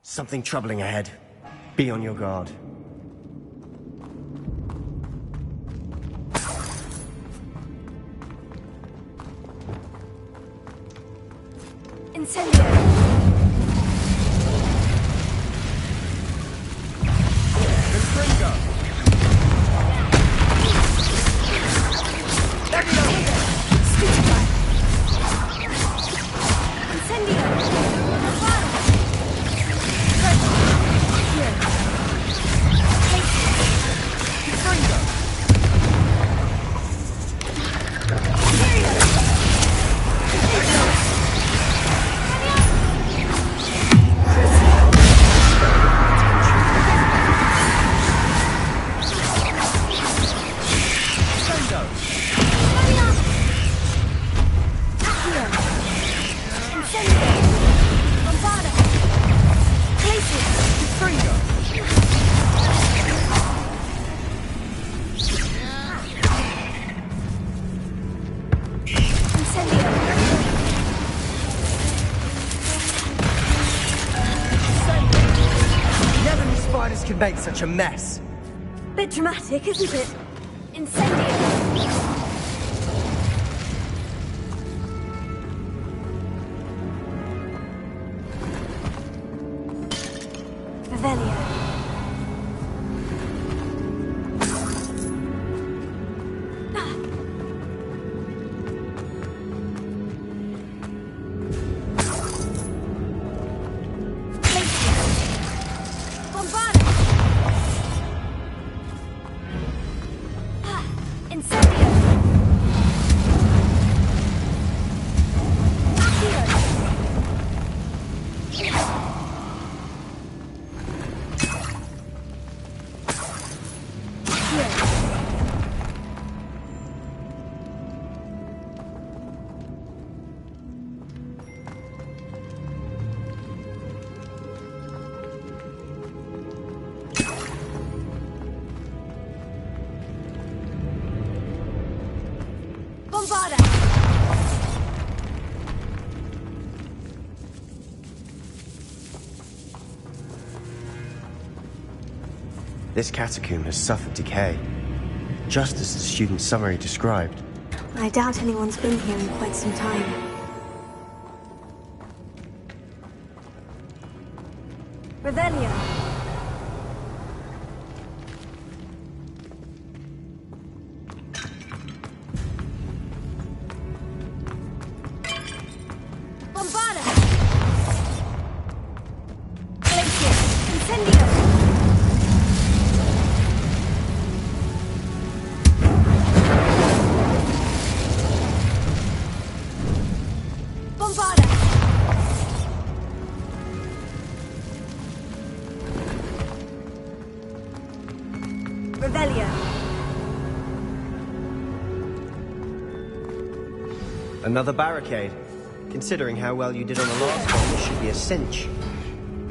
Something troubling ahead. Be on your guard. Incendio! Could make such a mess. Bit dramatic, isn't it? Incendio! Revelio. This catacomb has suffered decay, just as the student's summary described. I doubt anyone's been here in quite some time. Revelio. Bombarda. Glacier. Incendio. Revelio. Another barricade. Considering how well you did on the last one, this should be a cinch.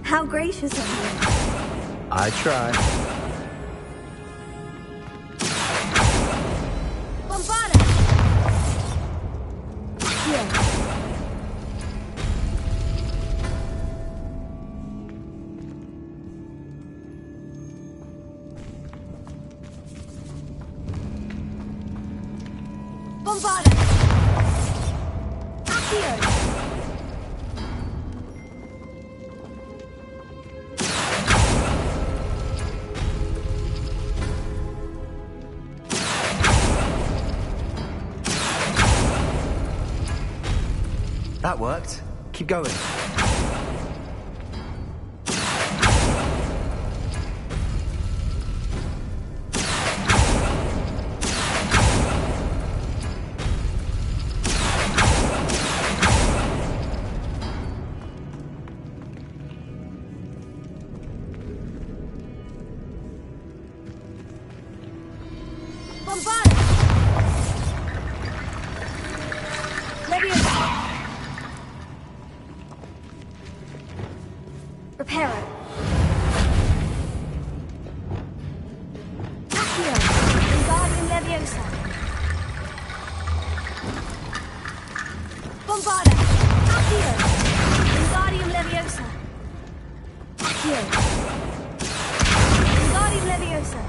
How gracious of you. I try. Bombarda. Here. Bombarda! Accio! That worked. Keep going. Bombarda! Leviosa! Reparo. Accio! Wingardium Leviosa! Bombarda! Accio! Wingardium Leviosa! Wingardium Leviosa.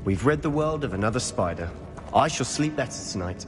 We've rid the world of another spider. I shall sleep better tonight.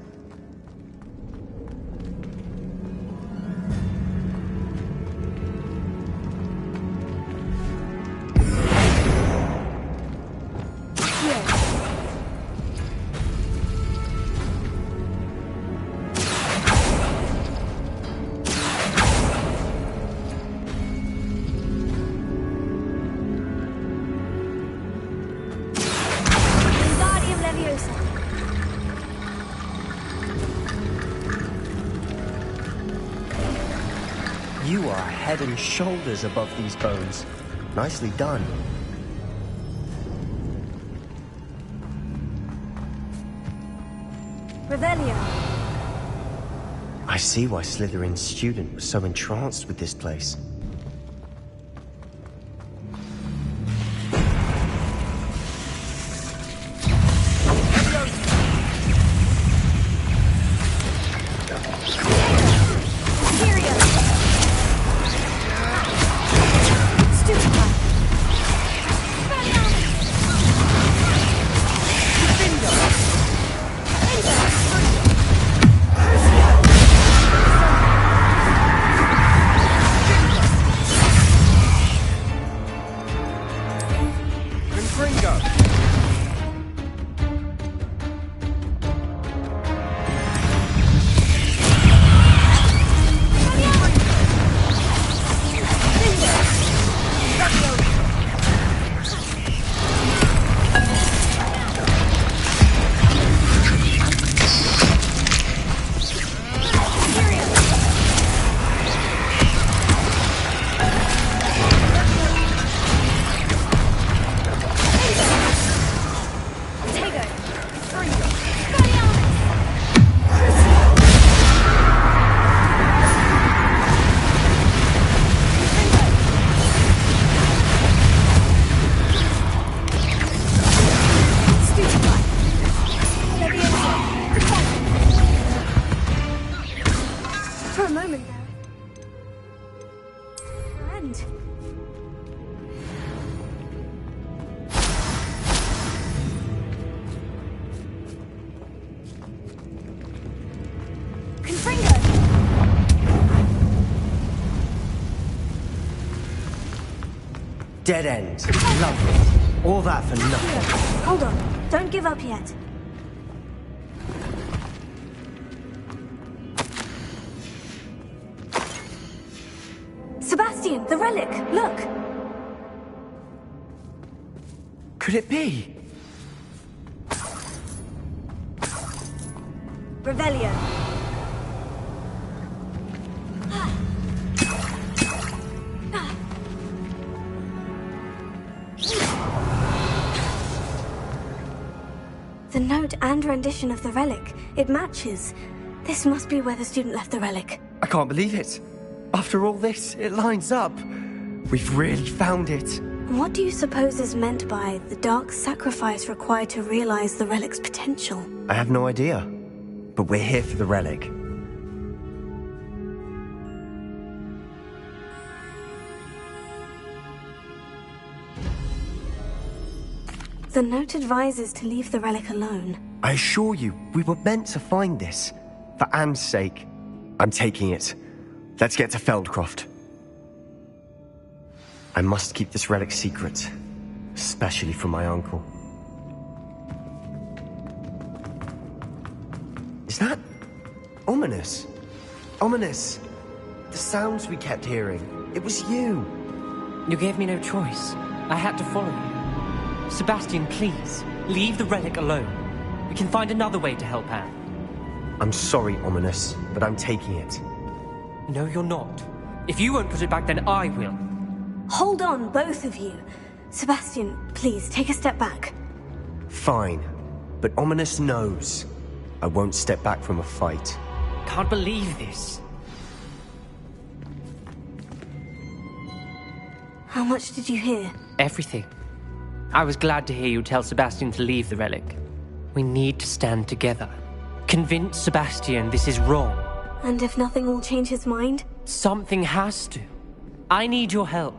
You are head and shoulders above these bones. Nicely done. Revelio. I see why Slytherin's student was so entranced with this place. Dead end. Lovely. All that for nothing. Hold on. Don't give up yet. Sebastian, the relic! Look! Could it be? Revelio. The note and rendition of the relic. It matches. This must be where the student left the relic. I can't believe it. After all this, it lines up. We've really found it. What do you suppose is meant by the dark sacrifice required to realize the relic's potential? I have no idea. But we're here for the relic. The note advises to leave the relic alone. I assure you, we were meant to find this. For Anne's sake, I'm taking it. Let's get to Feldcroft. I must keep this relic secret, especially from my uncle. Is that ominous? Ominous! The sounds we kept hearing. It was you. You gave me no choice. I had to follow you. Sebastian, please, leave the relic alone. We can find another way to help Anne. I'm sorry, Ominous, but I'm taking it. No, you're not. If you won't put it back, then I will. Hold on, both of you. Sebastian, please, take a step back. Fine, but Ominous knows. I won't step back from a fight. Can't believe this. How much did you hear? Everything. I was glad to hear you tell Sebastian to leave the relic. We need to stand together. Convince Sebastian this is wrong. And if nothing will change his mind? Something has to. I need your help.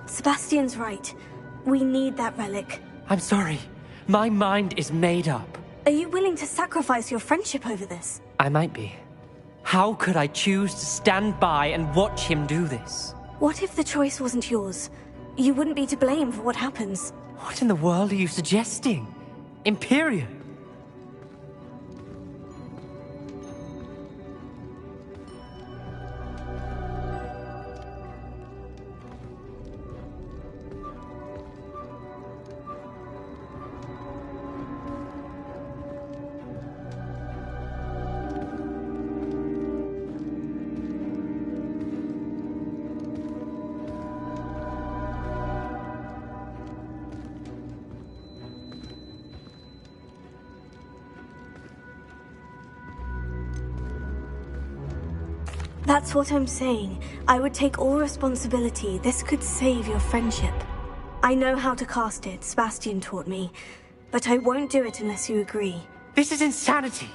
Sebastian's right. We need that relic. I'm sorry. My mind is made up. Are you willing to sacrifice your friendship over this? I might be. How could I choose to stand by and watch him do this? What if the choice wasn't yours? You wouldn't be to blame for what happens. What in the world are you suggesting? Imperium? That's what I'm saying. I would take all responsibility. This could save your friendship. I know how to cast it, Sebastian taught me. But I won't do it unless you agree. This is insanity.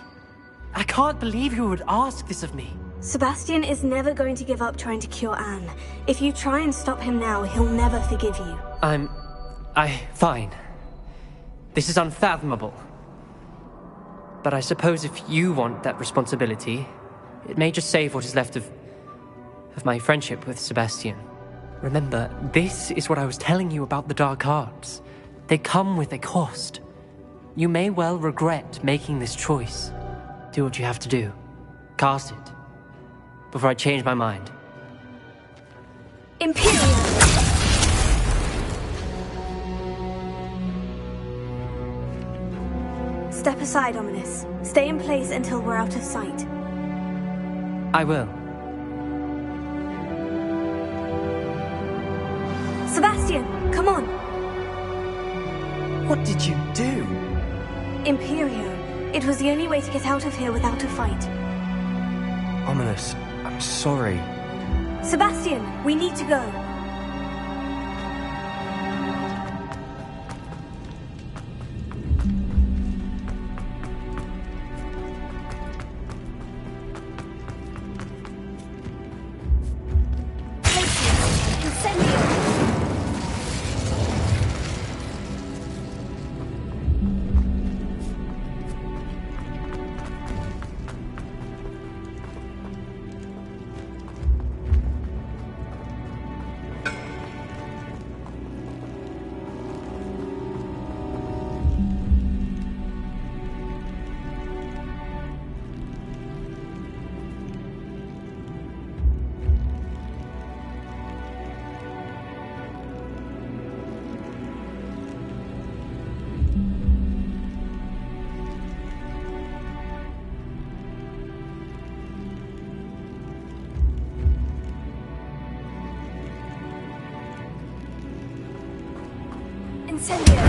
I can't believe you would ask this of me. Sebastian is never going to give up trying to cure Anne. If you try and stop him now, he'll never forgive you. Fine. This is unfathomable. But I suppose if you want that responsibility, it may just save what is left of my friendship with Sebastian. Remember, this is what I was telling you about the dark arts. They come with a cost. You may well regret making this choice. Do what you have to do. Cast it. Before I change my mind. Imperium! Step aside, Ominous. Stay in place until we're out of sight. I will. Sebastian, come on! What did you do? Imperio. It was the only way to get out of here without a fight. Ominous, I'm sorry. Sebastian, we need to go. Incendio!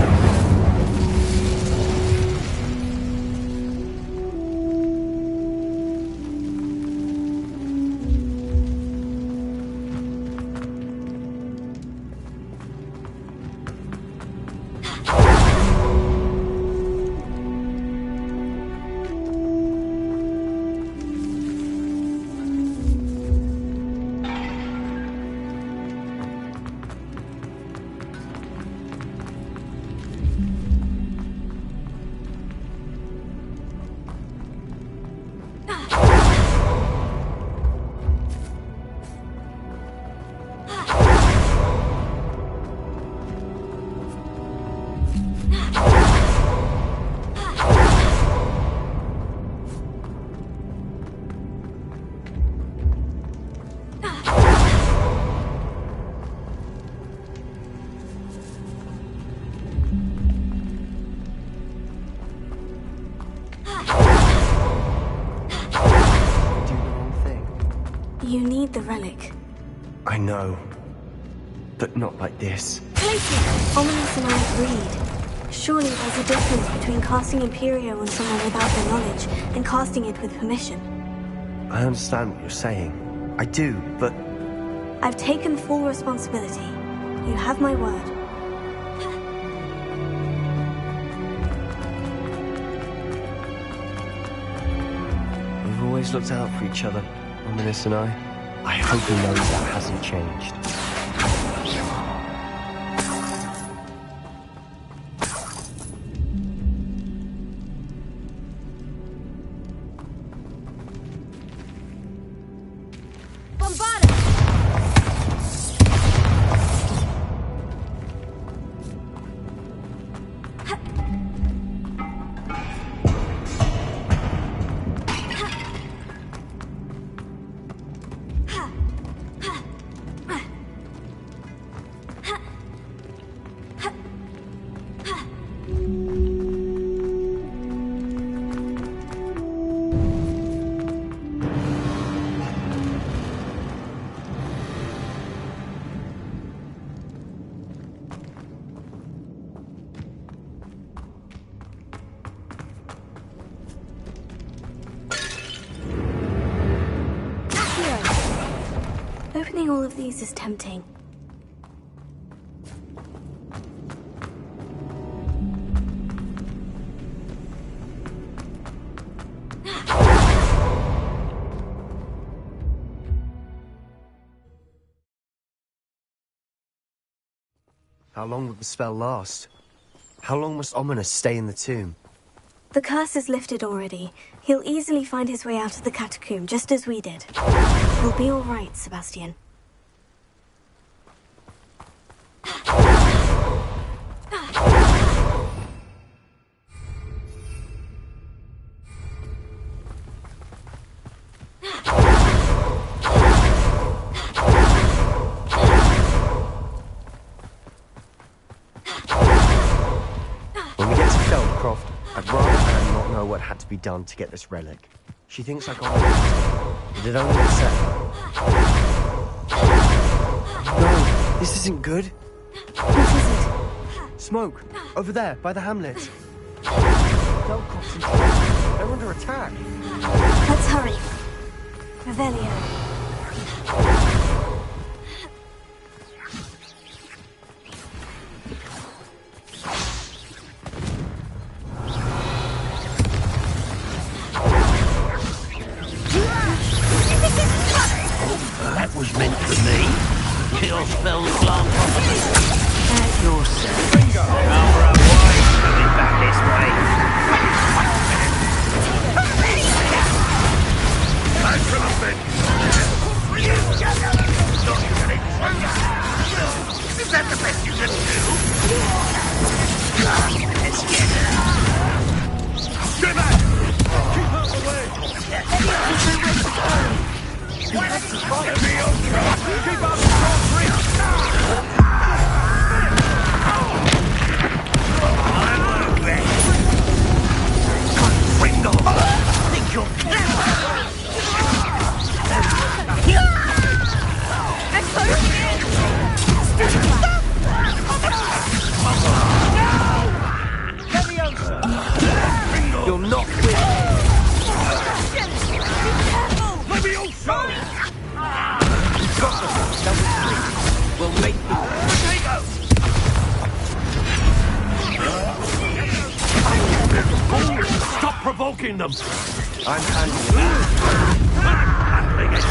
You need the relic. I know. But not like this. Clayton! Ominous and I agreed. Surely there's a difference between casting Imperio on someone without their knowledge and casting it with permission. I understand what you're saying. I do, but... I've taken full responsibility. You have my word. We've always looked out for each other, Ominous and I. I hope he knows that hasn't changed. Opening all of these is tempting. How long will the spell last? How long must Ominous stay in the tomb? The curse is lifted already. He'll easily find his way out of the catacomb, just as we did. We'll be all right, Sebastian. I'd rather Anne not know what had to be done to get this relic. She thinks I got it. Did it only upset her? No, this isn't good. What is it? Smoke, over there, by the hamlet. Don't concentrate. They're under attack. Let's hurry. Revelio. That was meant for me. Kill spells plant property. At your service. Our wives coming back this way. Back from the bed. Is that the best you can do? Let's get her. Stay back! Keep out the way! Keep out of the front reach! I'm ready. Ringo! Think you're clever! They're closing in! Leviosa! You're not with Sebastian! Be careful! Leviosa! Got them. Double 3. We'll make them. Potato! Stop provoking them! I'm handling it. Handling it!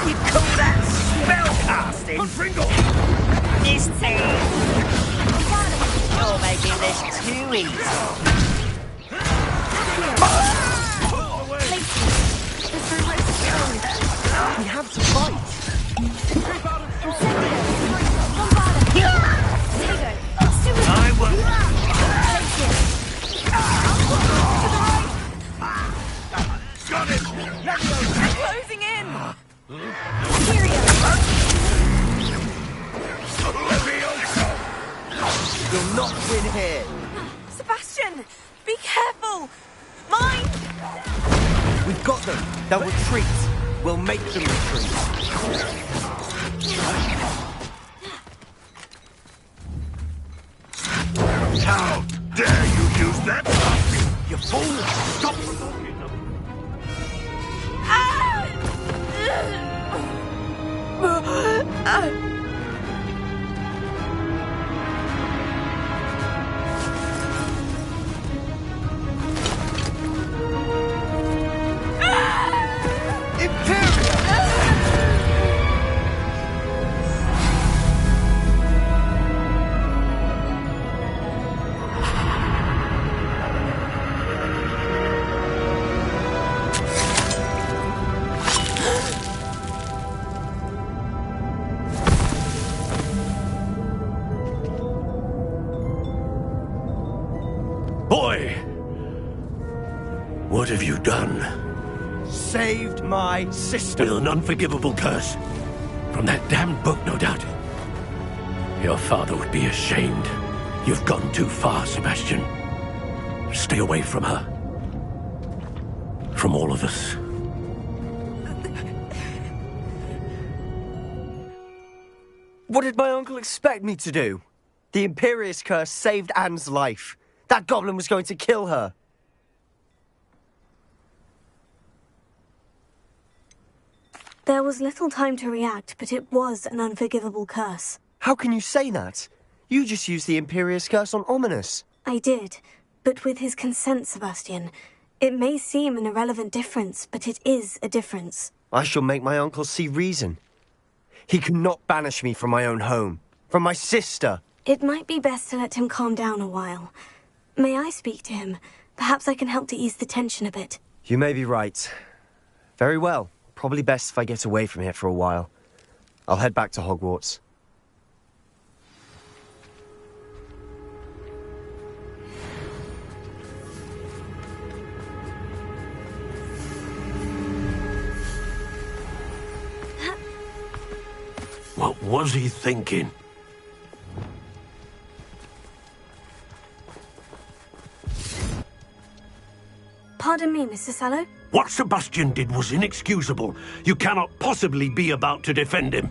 You call that spellcasting? Ringo! This team! You're making this too easy. We have to fight. I will. Got him! They're closing in! You'll not win here. Sebastian! Be careful! Mine! We've got them. They'll retreat. We'll make them retreat. How dare you use that? You fool! Stop provoking them! Boy! What have you done? Saved my sister. With an unforgivable curse. From that damned book, no doubt. Your father would be ashamed. You've gone too far, Sebastian. Stay away from her. From all of us. What did my uncle expect me to do? The Imperious curse saved Anne's life. That goblin was going to kill her. There was little time to react, but it was an unforgivable curse. How can you say that? You just used the Imperious curse on Ominous. I did, but with his consent, Sebastian. It may seem an irrelevant difference, but it is a difference. I shall make my uncle see reason. He cannot banish me from my own home. From my sister. It might be best to let him calm down a while. May I speak to him? Perhaps I can help to ease the tension a bit. You may be right. Very well. Probably best if I get away from here for a while. I'll head back to Hogwarts. What was he thinking? Pardon me, Mr. Sallow? What Sebastian did was inexcusable. You cannot possibly be about to defend him.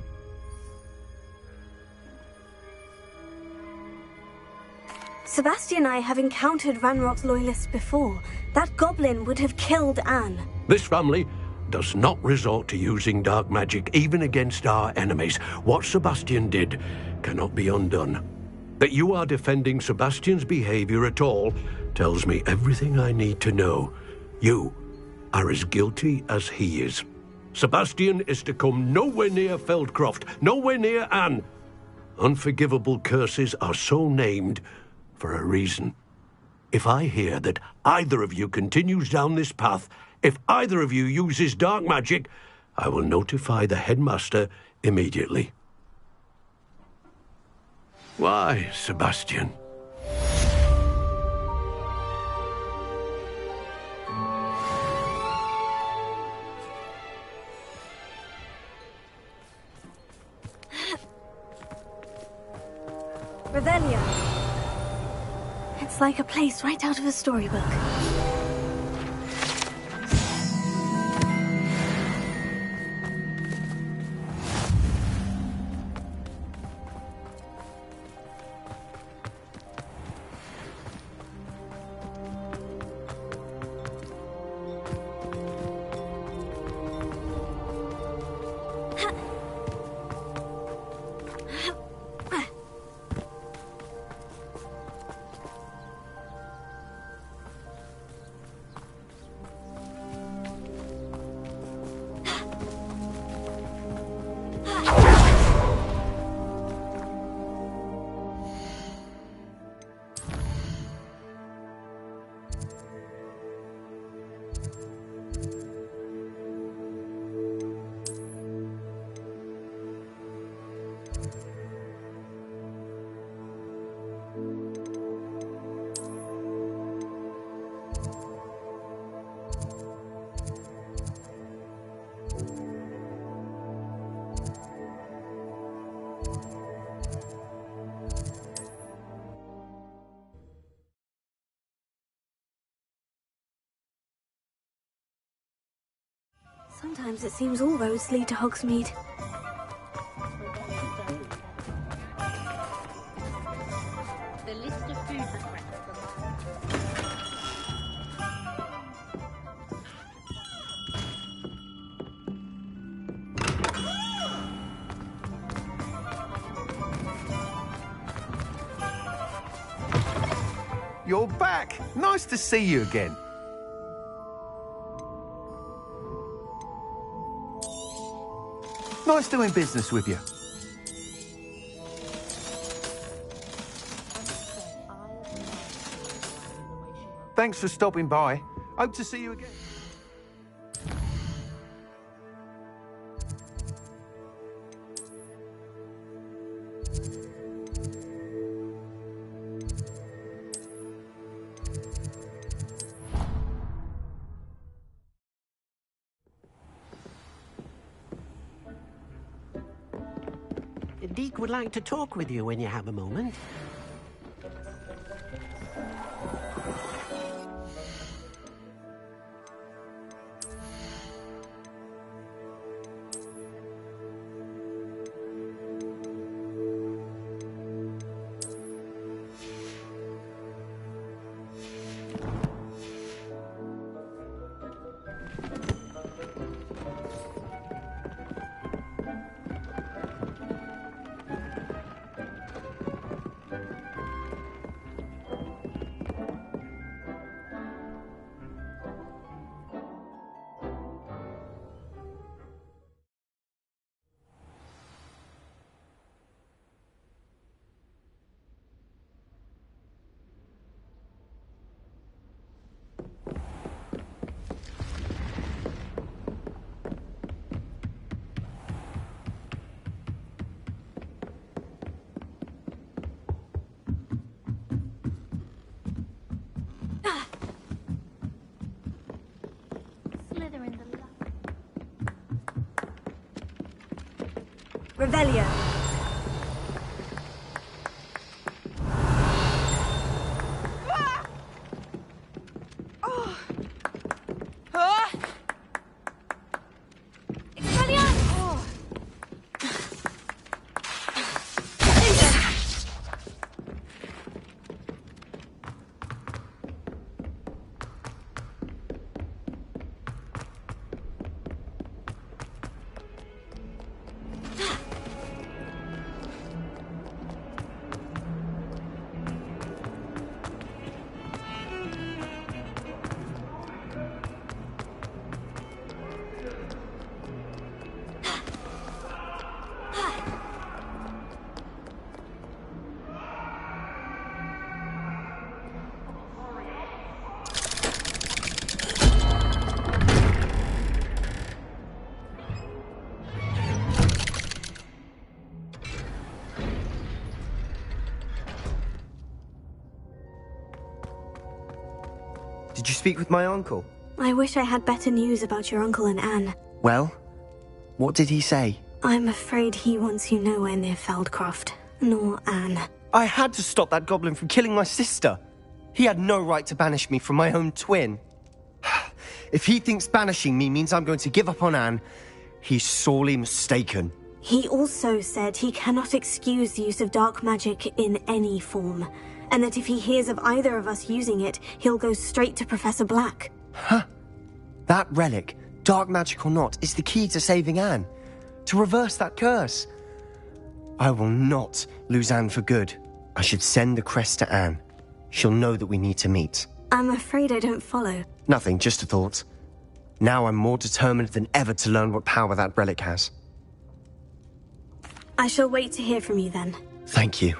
Sebastian and I have encountered Ranrock's loyalists before. That goblin would have killed Anne. This family does not resort to using dark magic even against our enemies. What Sebastian did cannot be undone. That you are defending Sebastian's behavior at all tells me everything I need to know. You are as guilty as he is. Sebastian is to come nowhere near Feldcroft, nowhere near Anne. Unforgivable curses are so named for a reason. If I hear that either of you continues down this path, if either of you uses dark magic, I will notify the headmaster immediately. Why, Sebastian? Revelio. It's like a place right out of a storybook. Sometimes it seems all roads lead to Hogsmeade. The list of food requests for You're back. Nice to see you again. Nice doing business with you. Thanks for stopping by. Hope to see you again. Deke would like to talk with you when you have a moment. Revelio. Did you speak with my uncle? I wish I had better news about your uncle and Anne. Well, what did he say? I'm afraid he wants you nowhere near Feldcroft, nor Anne. I had to stop that goblin from killing my sister. He had no right to banish me from my own twin. If he thinks banishing me means I'm going to give up on Anne, he's sorely mistaken. He also said he cannot excuse the use of dark magic in any form, and that if he hears of either of us using it, he'll go straight to Professor Black. Huh? That relic, dark magic or not, is the key to saving Anne. To reverse that curse. I will not lose Anne for good. I should send the crest to Anne. She'll know that we need to meet. I'm afraid I don't follow. Nothing, just a thought. Now I'm more determined than ever to learn what power that relic has. I shall wait to hear from you then. Thank you.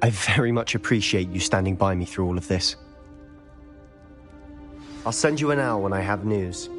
I very much appreciate you standing by me through all of this. I'll send you an hour when I have news.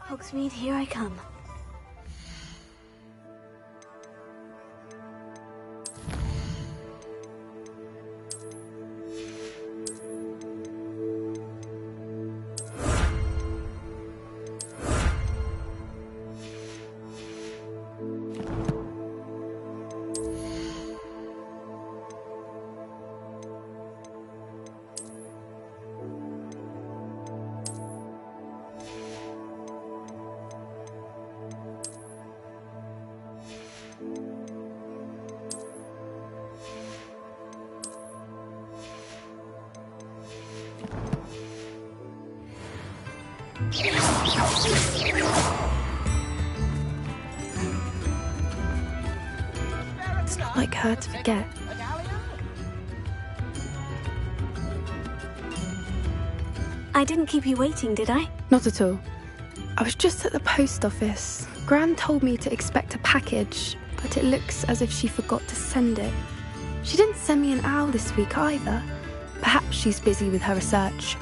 Hogsmeade, here I come. It's not like her to forget. I didn't keep you waiting, did I? Not at all. I was just at the post office. Gran told me to expect a package, but it looks as if she forgot to send it. She didn't send me an owl this week either. Perhaps she's busy with her research.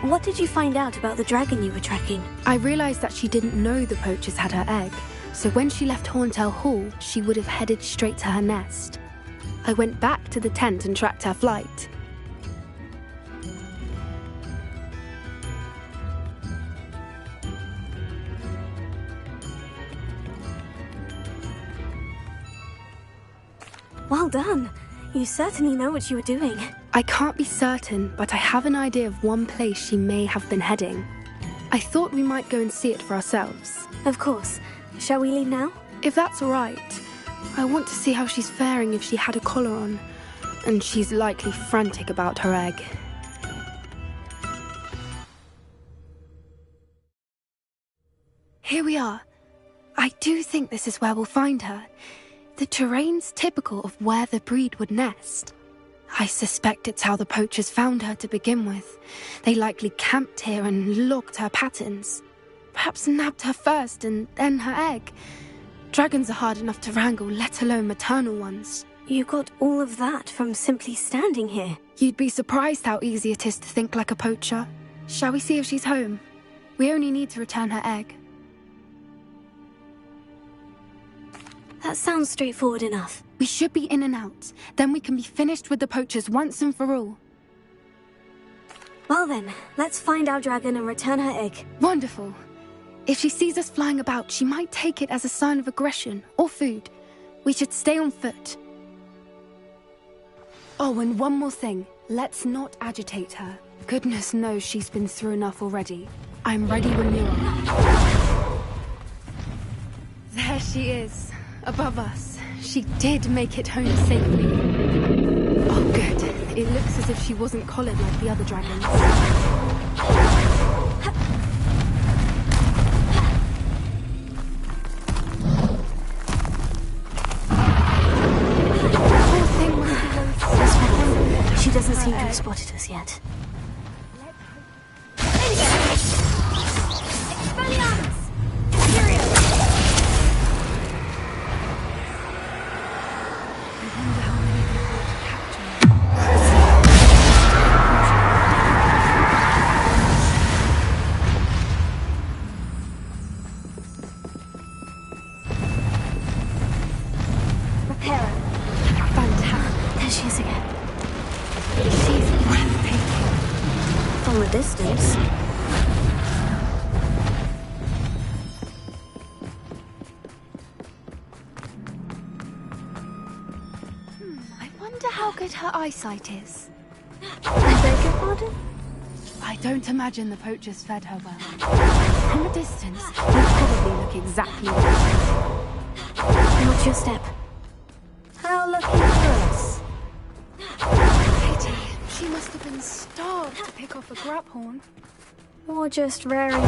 What did you find out about the dragon you were tracking? I realised that she didn't know the poachers had her egg, so when she left Horntail Hall, she would have headed straight to her nest. I went back to the tent and tracked her flight. Well done. You certainly know what you were doing. I can't be certain, but I have an idea of one place she may have been heading. I thought we might go and see it for ourselves. Of course. Shall we leave now? If that's all right. I want to see how she's faring if she had a collar on. And she's likely frantic about her egg. Here we are. I do think this is where we'll find her. The terrain's typical of where the breed would nest. I suspect it's how the poachers found her to begin with. They likely camped here and logged her patterns. Perhaps nabbed her first and then her egg. Dragons are hard enough to wrangle, let alone maternal ones. You got all of that from simply standing here. You'd be surprised how easy it is to think like a poacher. Shall we see if she's home? We only need to return her egg. That sounds straightforward enough. We should be in and out. Then we can be finished with the poachers once and for all. Well then, let's find our dragon and return her egg. Wonderful. If she sees us flying about, she might take it as a sign of aggression or food. We should stay on foot. Oh, and one more thing. Let's not agitate her. Goodness knows she's been through enough already. I'm ready when you are. There she is. Above us. She did make it home safely. Oh, good. It looks as if she wasn't collared like the other dragons. Poor thing must be She doesn't seem to have spotted us yet. Distance. I wonder how good her eyesight is. I beg your pardon? I don't imagine the poachers fed her well. From a distance, you probably look exactly like her. Watch your step. How lucky for us. Pity. She must have been starved to pick off a graphorn. Or just raring.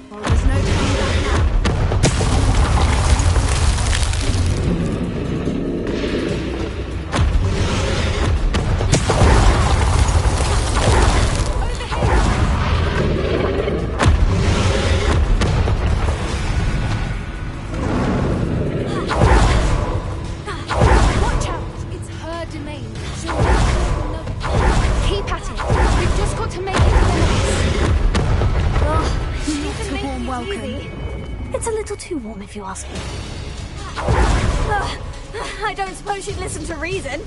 Well, there's no coming back now. warm if you ask me. I don't suppose she'd listen to reason.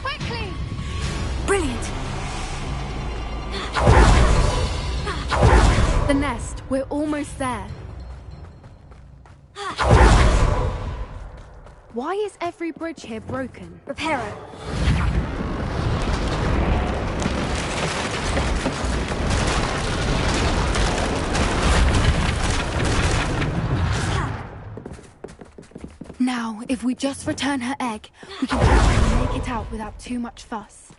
Quickly! Brilliant. The nest. We're almost there. Why is every bridge here broken? Repair it. Now, if we just return her egg, we can hopefully make it out without too much fuss.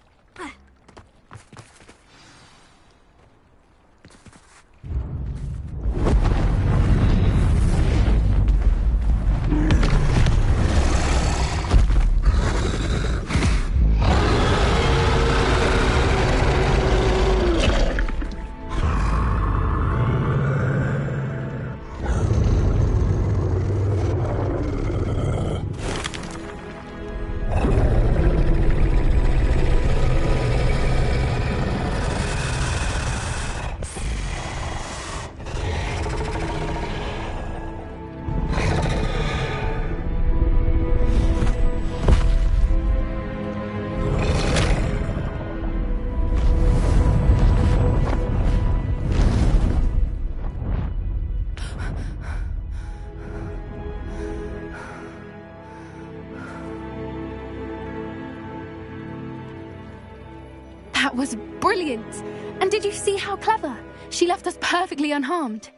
That was brilliant! And did you see how clever? She left us perfectly unharmed.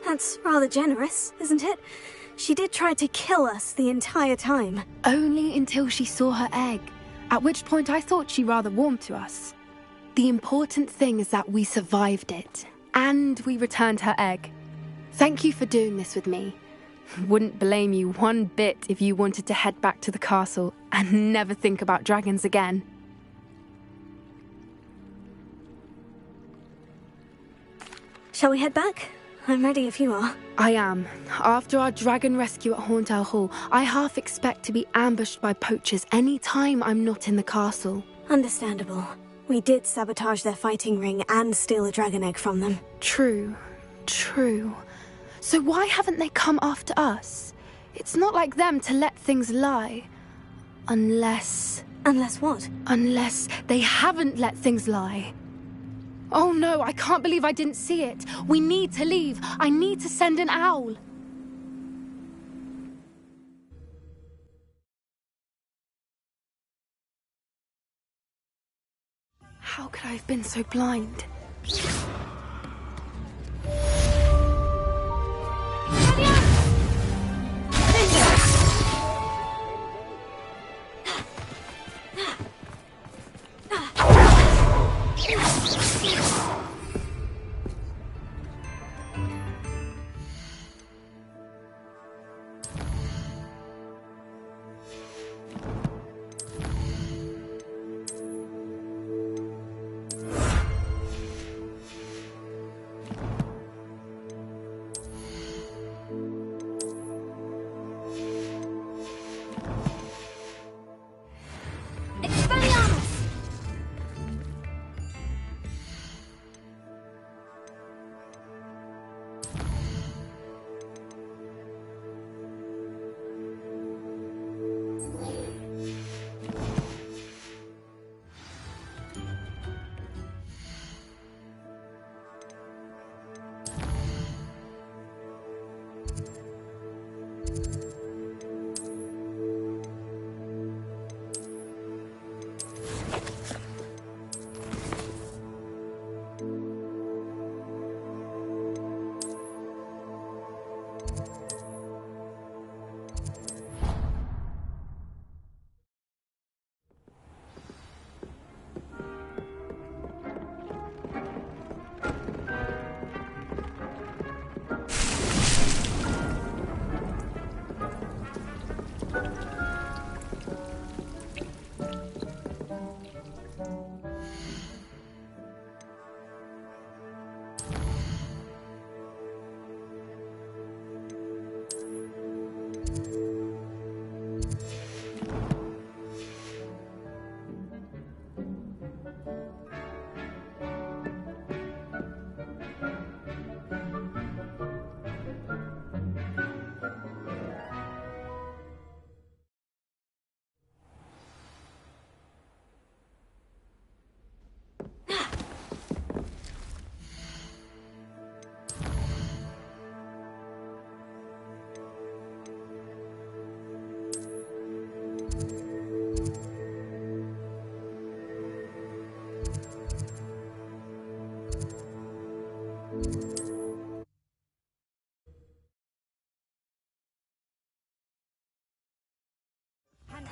That's rather generous, isn't it? She did try to kill us the entire time. Only until she saw her egg, at which point I thought she rather warmed to us. The important thing is that we survived it, and we returned her egg. Thank you for doing this with me. Wouldn't blame you one bit if you wanted to head back to the castle and never think about dragons again. Shall we head back? I'm ready if you are. I am. After our dragon rescue at Hauntel Hall, I half expect to be ambushed by poachers any time I'm not in the castle. Understandable. We did sabotage their fighting ring and steal a dragon egg from them. True. So why haven't they come after us? It's not like them to let things lie. Unless what? Unless they haven't let things lie. Oh no, I can't believe I didn't see it. We need to leave. I need to send an owl. How could I have been so blind?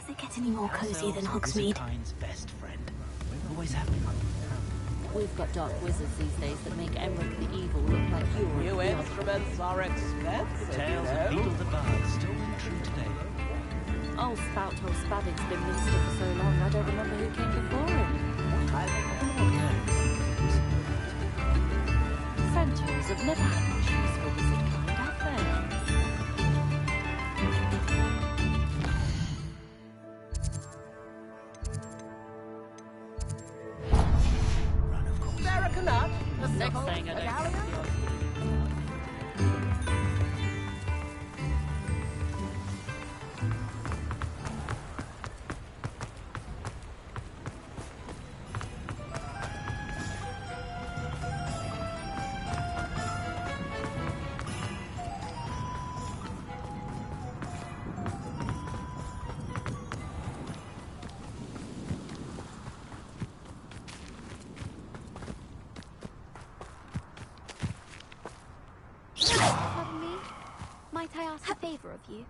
Does it get any more cozy than Ourselves Hogsmeade? Wizardkind's best friend. Always have been. We've got dark wizards these days that make Emmerich the Evil look like you're... New instruments are expensive, Tales of Beetle the Bard still ring true today. Old Spout-Hole Spavin's been minister for so long, I don't remember who came before him. Centaurs have never had much use for Wizardkind, have they? Sarah Canut, the Next Sybil, thing I the don't Galleon. think the Pardon me? Might I ask a favor of you?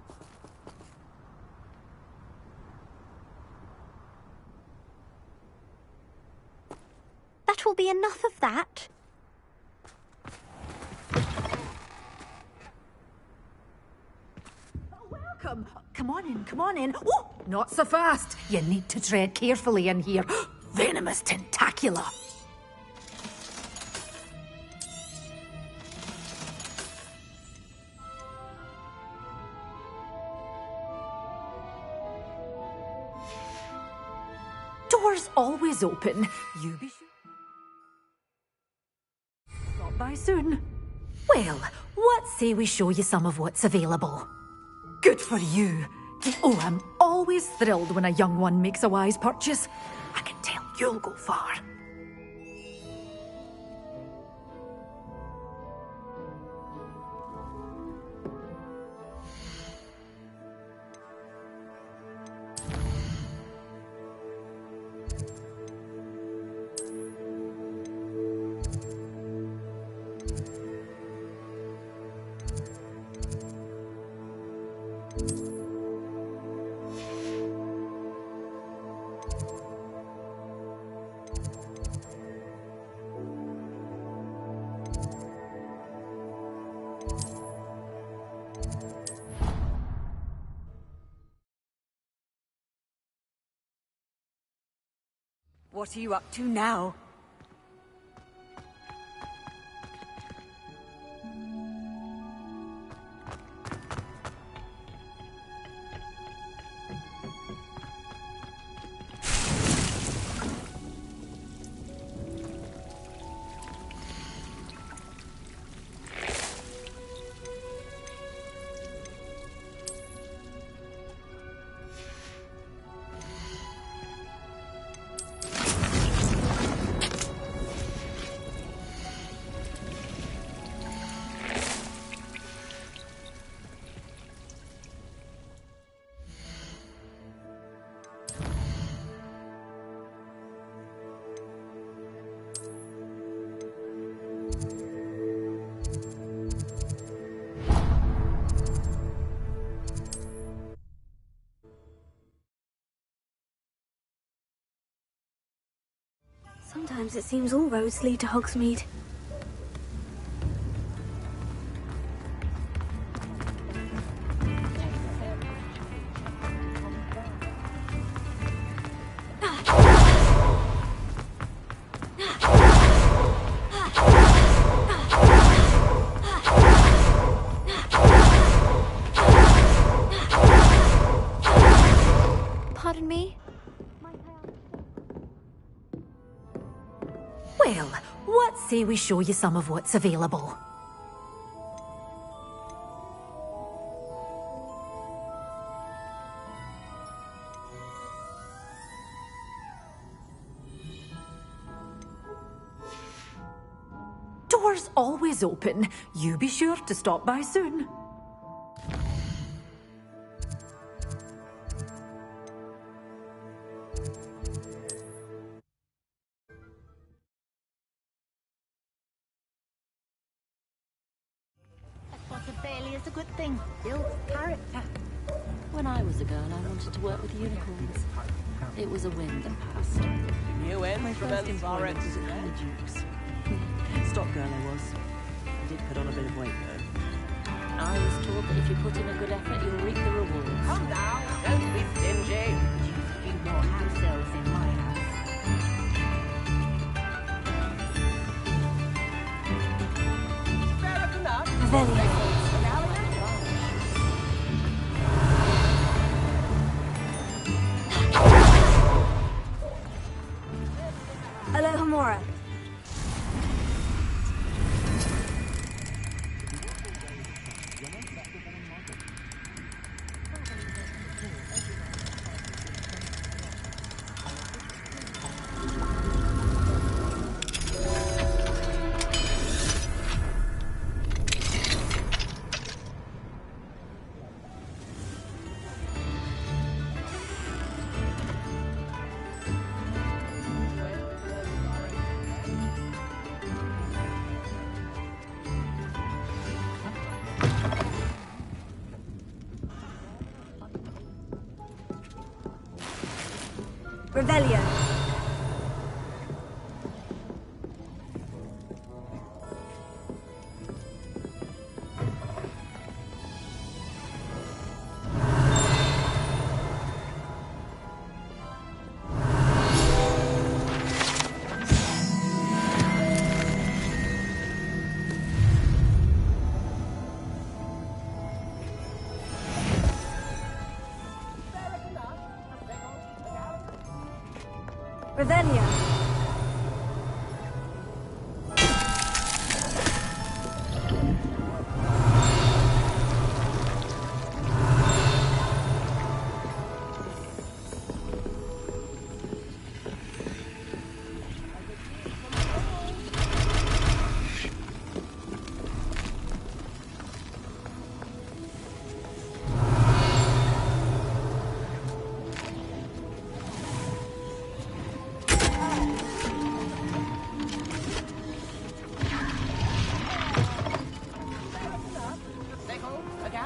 That will be enough of that. Welcome. Come on in, come on in. Oh, not so fast. You need to tread carefully in here. Venomous tentacula. Doors always open. You be sure. Stop by soon. Well, what say we show you some of what's available? Good for you. Oh, I'm always thrilled when a young one makes a wise purchase. I can tell you'll go far. What are you up to now? Sometimes it seems all roads lead to Hogsmeade. Pardon me? Well, what say we show you some of what's available? Doors always open. You be sure to stop by soon. Responsibility is a good thing. Builds character. When I was a girl, I wanted to work with unicorns. It was a whim that passed. New My first instruments are employment was at Honeyduke's. Stock girl I was. I did put on a bit of weight though. I was taught that if you put in a good effort, you'll reap the rewards. Come now, don't be stingy. Could use a few more house elves in my house. Fair enough. Revelio. Aloha Mora. Revelio. Revelio.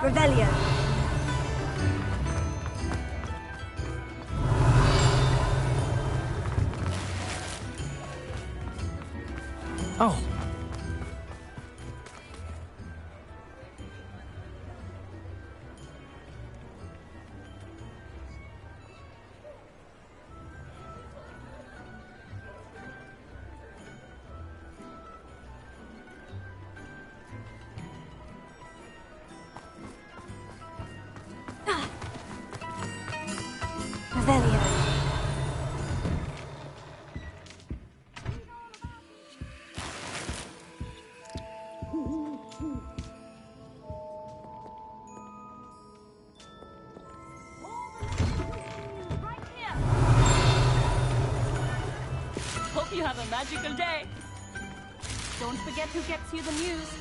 Revelio. Oh. Revelio. Hope you have a magical day. Don't forget who gets you the news.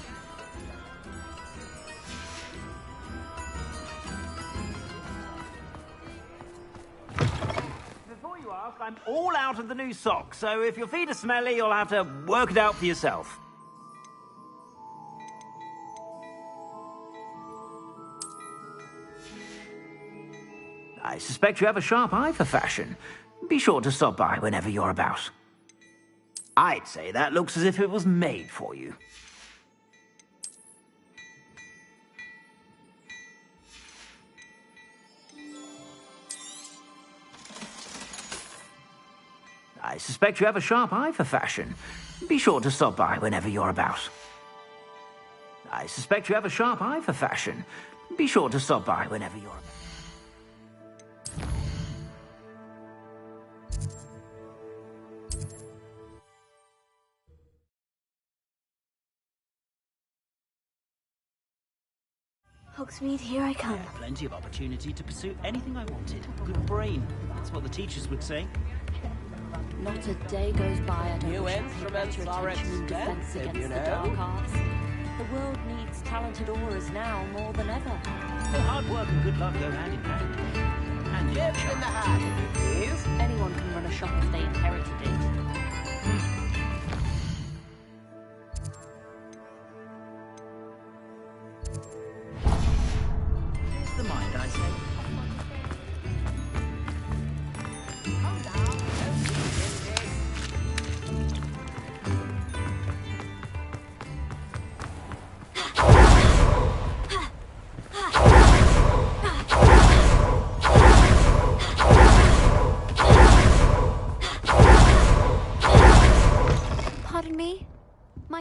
Before you ask, I'm all out of the new socks, so if your feet are smelly, you'll have to work it out for yourself. I suspect you have a sharp eye for fashion. Be sure to stop by whenever you're about. I'd say that looks as if it was made for you. I suspect you have a sharp eye for fashion. Be sure to stop by whenever you're about. I suspect you have a sharp eye for fashion. Be sure to stop by whenever you're about. Hogsmeade, here I come. Plenty of opportunity to pursue anything I wanted. Good brain. That's what the teachers would say. Not a day goes by I don't New wish I'd paid instruments better are attention in defense expensive, against you the know. dark arts. The world needs talented aurors now more than ever. Well, hard work and good luck go hand in hand. And in Gift in the hat, if you please. Anyone can run a shop if they inherited it. Here's the mind, I say.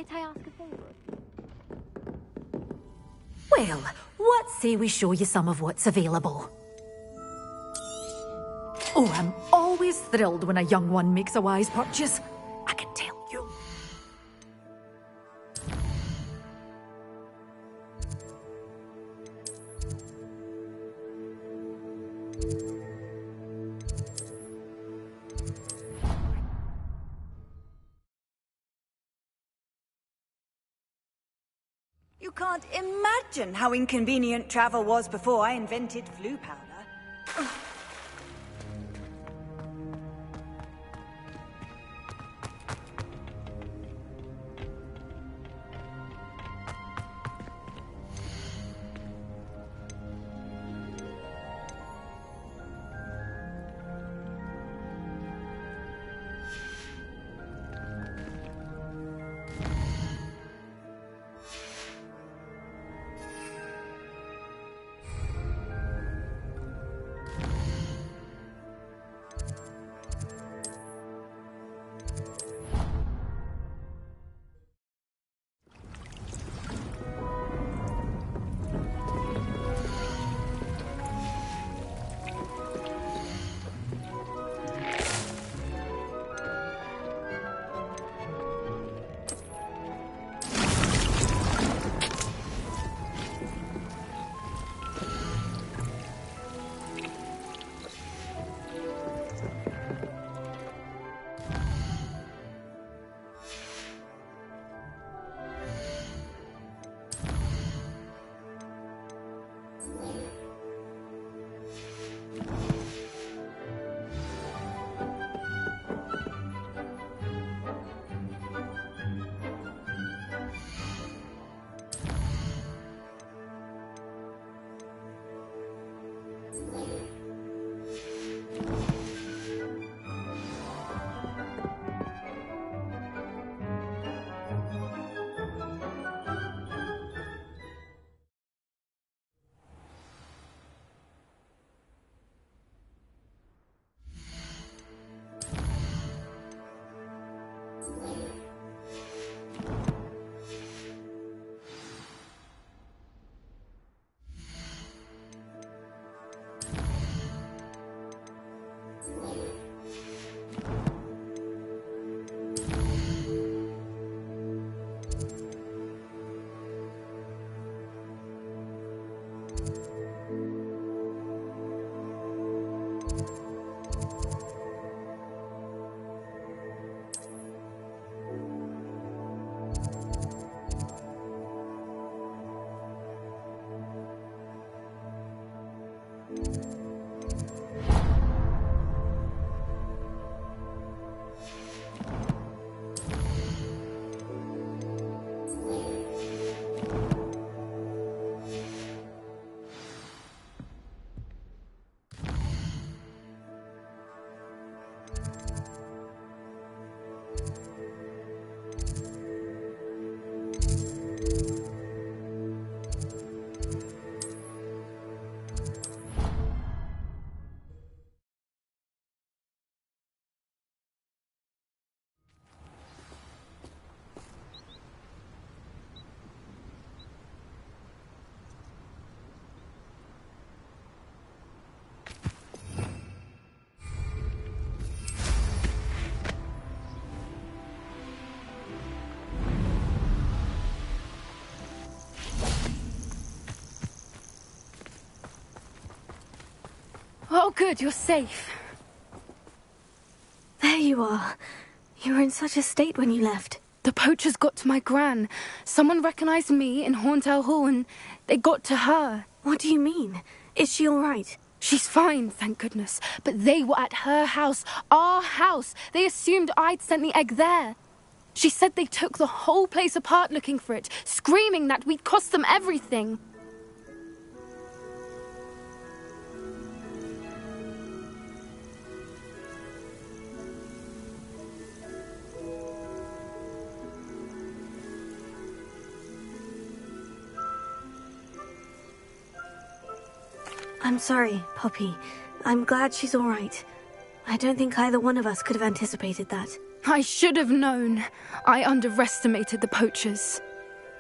Might I ask a favour? Well, what say we show you some of what's available? Oh, I'm always thrilled when a young one makes a wise purchase. I can tell you. You can't imagine how inconvenient travel was before I invented flu powder. Oh, good, you're safe. There you are. You were in such a state when you left. The poachers got to my gran. Someone recognized me in Horntail Hall and they got to her. What do you mean? Is she all right? She's fine, thank goodness. But they were at her house, our house. They assumed I'd sent the egg there. She said they took the whole place apart looking for it, screaming that we'd cost them everything. I'm sorry, Poppy. I'm glad she's all right. I don't think either one of us could have anticipated that. I should have known. I underestimated the poachers.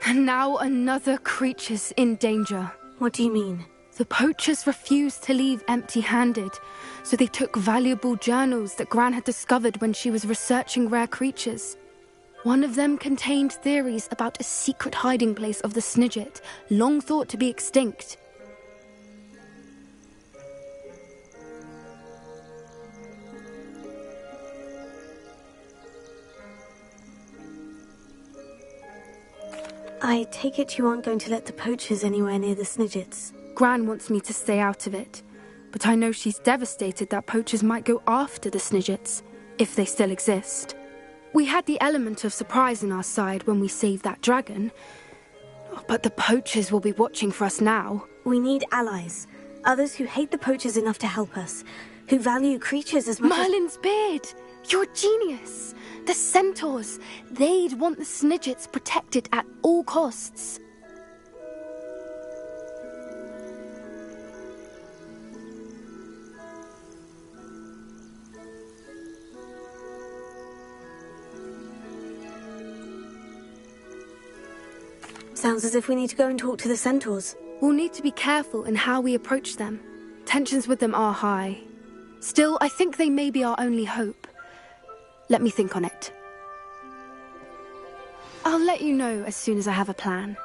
And now another creature's in danger. What do you mean? The poachers refused to leave empty-handed, so they took valuable journals that Gran had discovered when she was researching rare creatures. One of them contained theories about a secret hiding place of the Snidget, long thought to be extinct. I take it you aren't going to let the poachers anywhere near the Snidgets. Gran wants me to stay out of it, but I know she's devastated that poachers might go after the Snidgets, if they still exist. We had the element of surprise on our side when we saved that dragon, but the poachers will be watching for us now. We need allies. Others who hate the poachers enough to help us, who value creatures as much Merlin's beard! You're a genius! The centaurs! They'd want the Snidgets protected at all costs. Sounds as if we need to go and talk to the centaurs. We'll need to be careful in how we approach them. Tensions with them are high. Still, I think they may be our only hope. Let me think on it. I'll let you know as soon as I have a plan.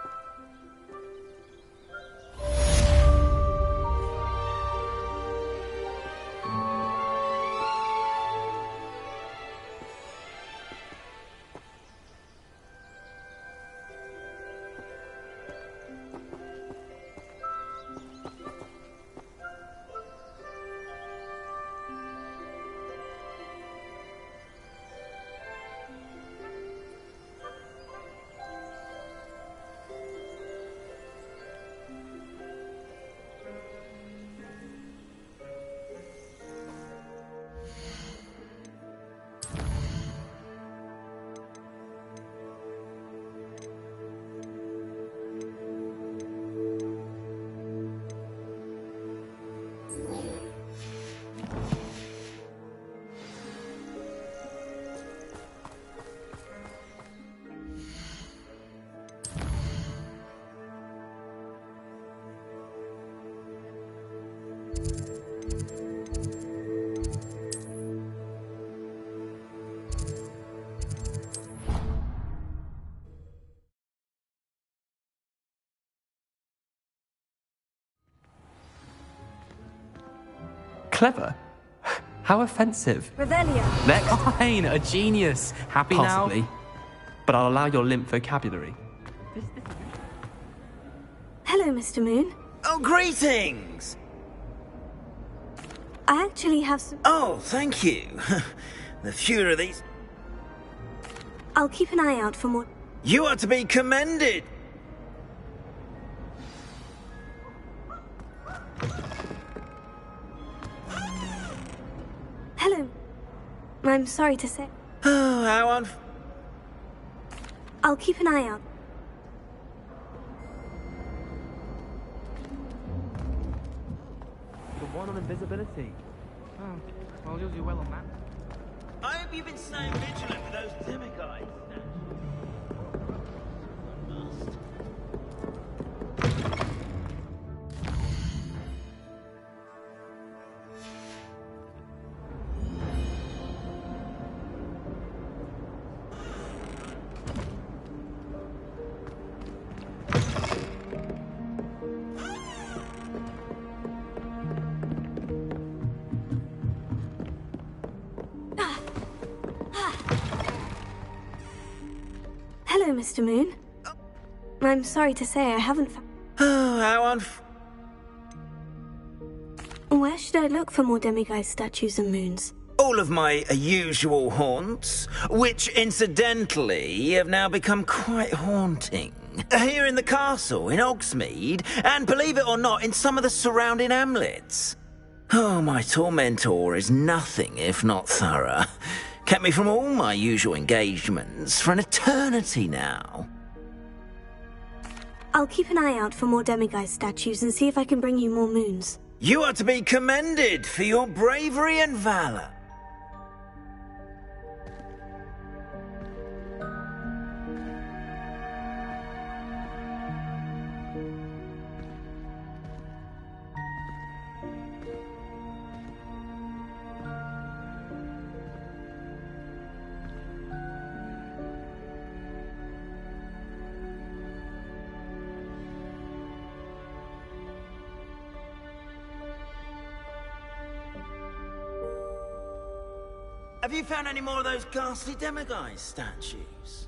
Clever? How offensive. Revelio. Next. Fine, a genius. Happy Possibly. now? But I'll allow your limp vocabulary. Hello, Mr. Moon. Oh, greetings! I actually have some... Oh, thank you. The fewer of these... I'll keep an eye out for more... You are to be commended! Hello. I'm sorry to say... Oh, how on... I'll keep an eye out. The one on invisibility. Oh, well, you'll do well on that. I hope you've been staying vigilant with those demigods. Hello, Mr. Moon. I'm sorry to say I haven't Oh, how on... Where should I look for more demiguise statues and moons? All of my usual haunts, which incidentally have now become quite haunting. Here in the castle, in Hogsmeade, and believe it or not, in some of the surrounding hamlets. Oh, my tormentor is nothing if not thorough. Kept me from all my usual engagements for an eternity now. I'll keep an eye out for more demiguise statues and see if I can bring you more moons. You are to be commended for your bravery and valor. Have you found any more of those ghastly demiguise statues?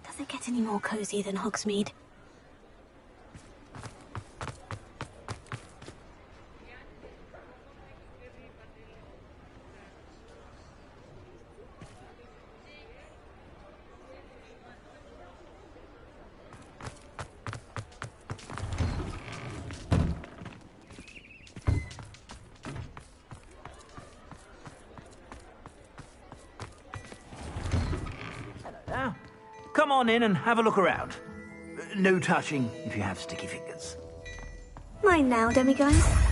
Does it get any more cozy than Hogsmeade? Now, come on in and have a look around. No touching if you have sticky fingers. Mine now, demiguise.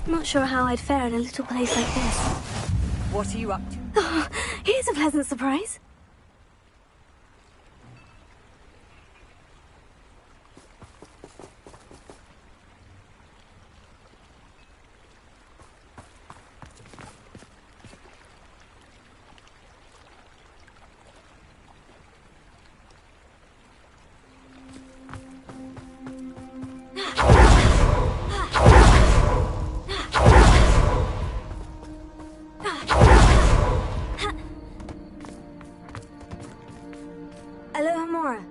Not sure how I'd fare in a little place like this. What are you up to? Oh, here's a pleasant surprise. Aloha Mora.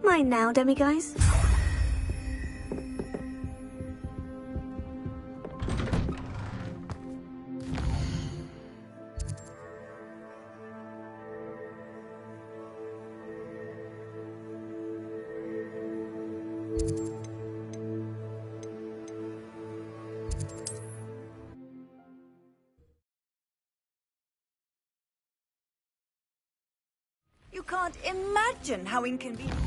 Mine now, demiguise. You can't imagine how inconvenient.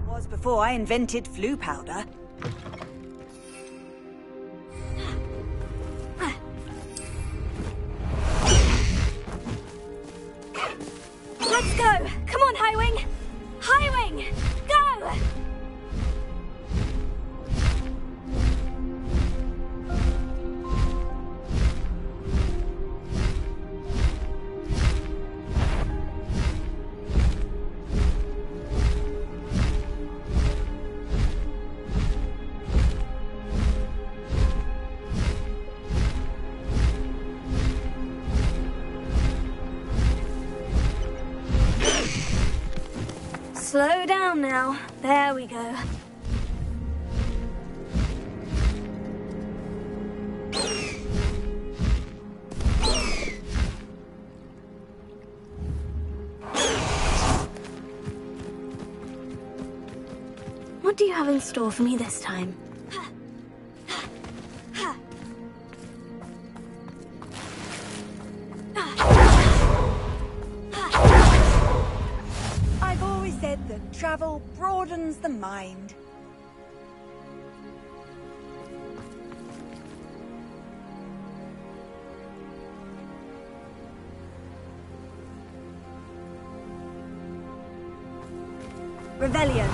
Was before I invented flu powder. Let's go! Come on, Highwing! Highwing! Go! Slow down now. There we go. What do you have in store for me this time? I've always said that travel broadens the mind. Revelio.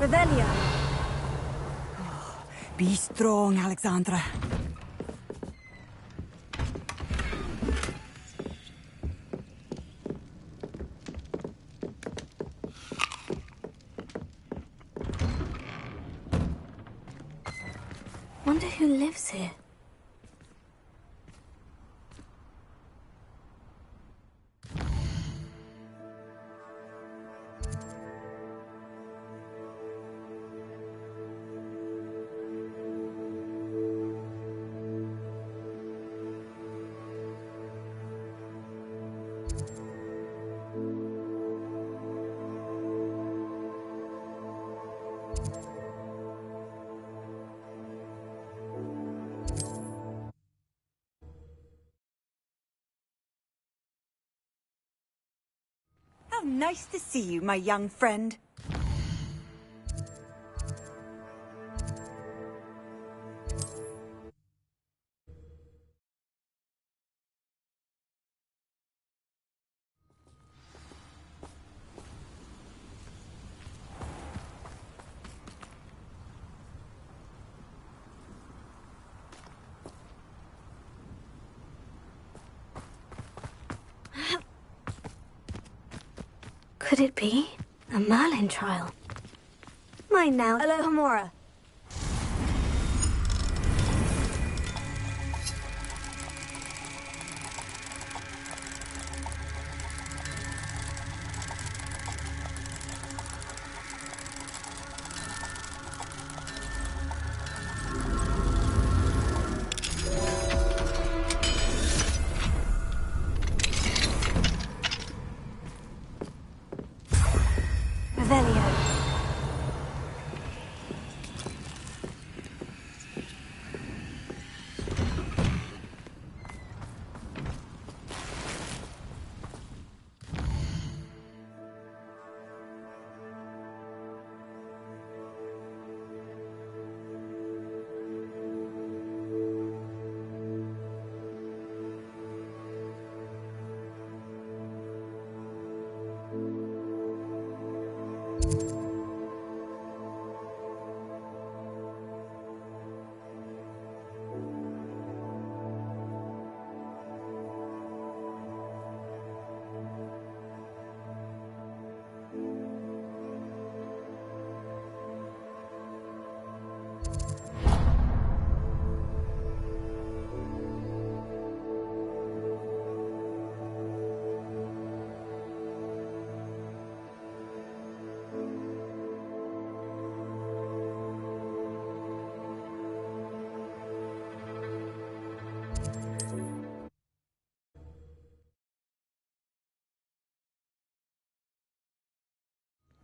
Revelio. Oh, be strong, Alexandra. Wonder who lives here. Nice to see you, my young friend. Could it be a Merlin trial? Mine now. Hello, Hamora. Revelio.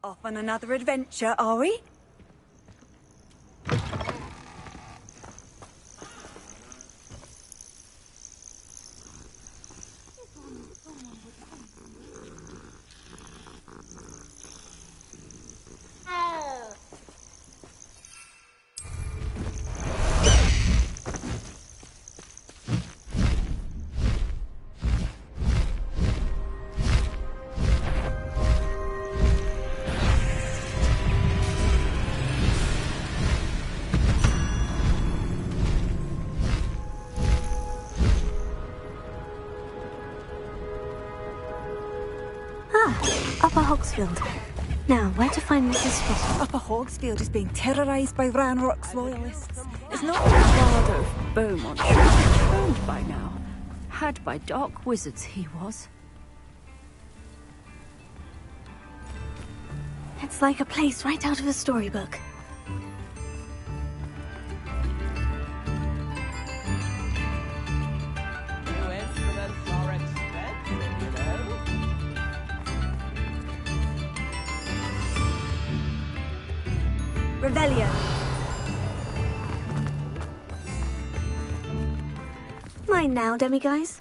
Off on another adventure, are we? Upper Hogsfield. Now, where to find Mrs. Spot? Upper Hogsfield is being terrorised by Ranrock's loyalists. It's not the Lord of Beaumont should be owned by now. Had by dark wizards he was. It's like a place right out of a storybook. New instruments are expensive, you know. Revelio. Mine now, demiguise.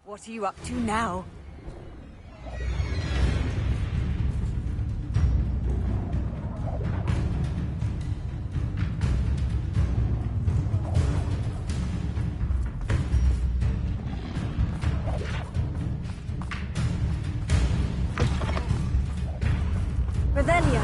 What are you up to now? Revelio.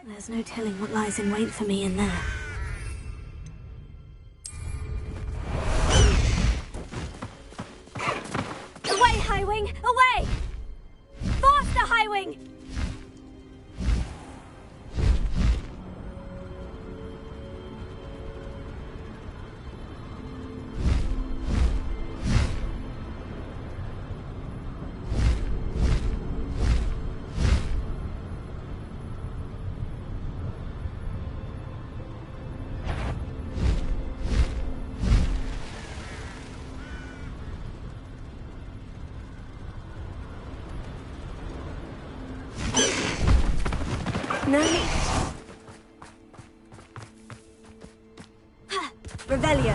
There's no telling what lies in wait for me in there. Away, Highwing! Away! Faster, Highwing! No. Revelio.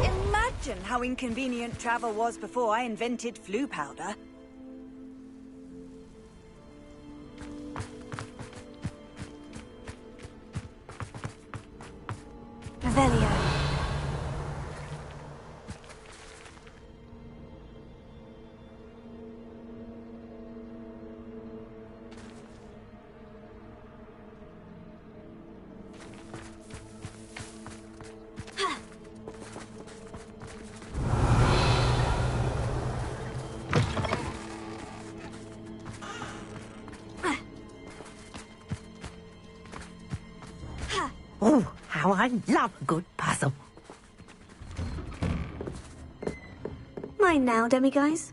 Imagine how inconvenient travel was before I invented flu powder. Revelio. Oh, how I love a good puzzle. Mine now, demiguise.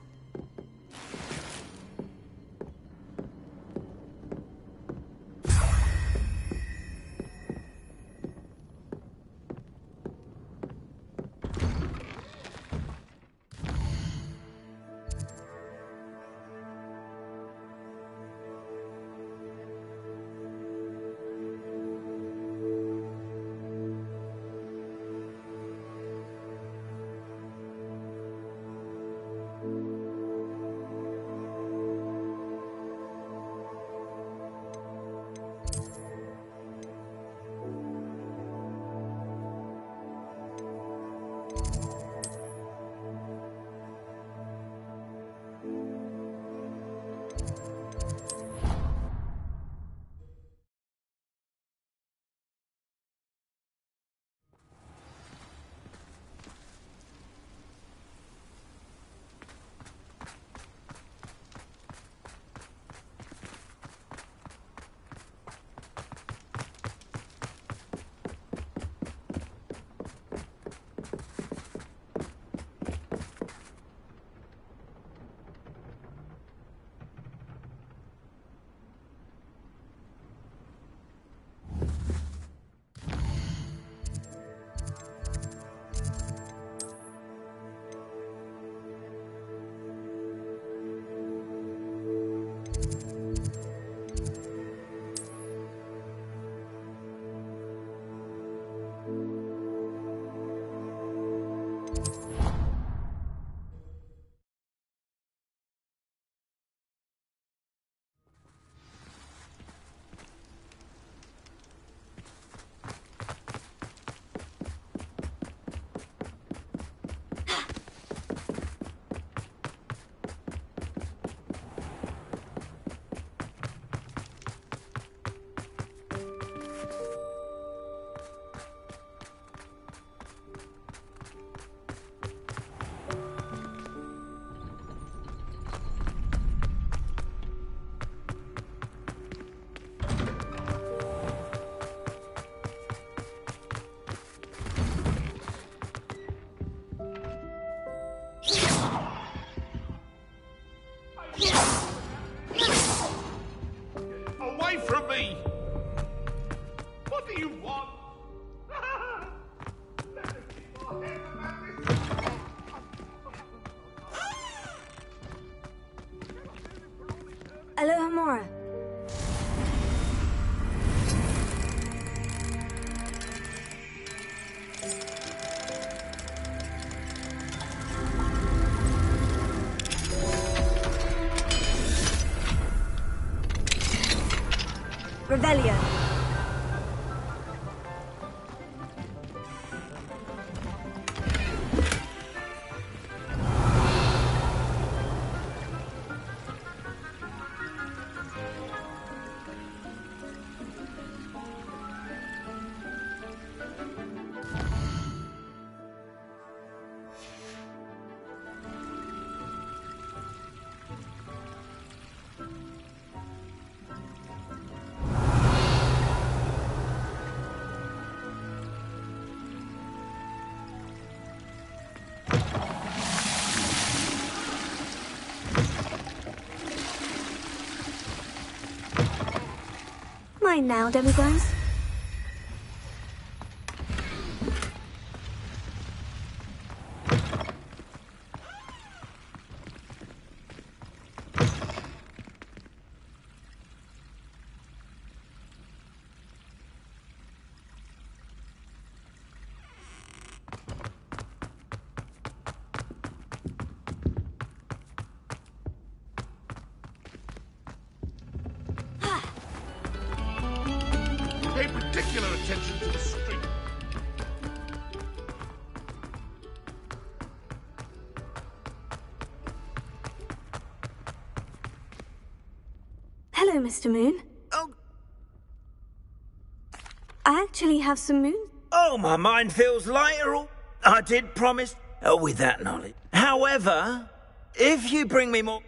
Revelio. Mine now, demiglass. Pay particular attention to the street. Hello, Mr. Moon. Oh. I actually have some moon. Oh, my mind feels lighter. I did promise. Oh, with that knowledge. However, if you bring me more...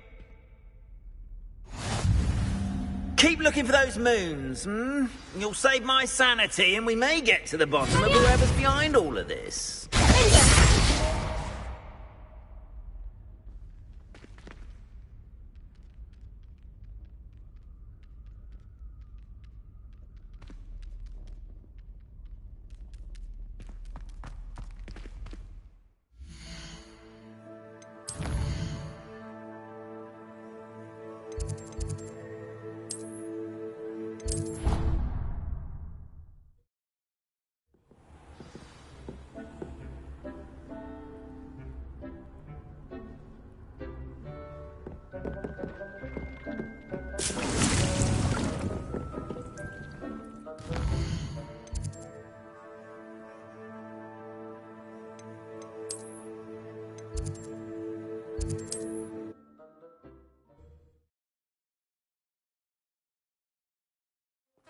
Keep looking for those moons, hmm? You'll save my sanity and we may get to the bottom of whoever's behind all of this.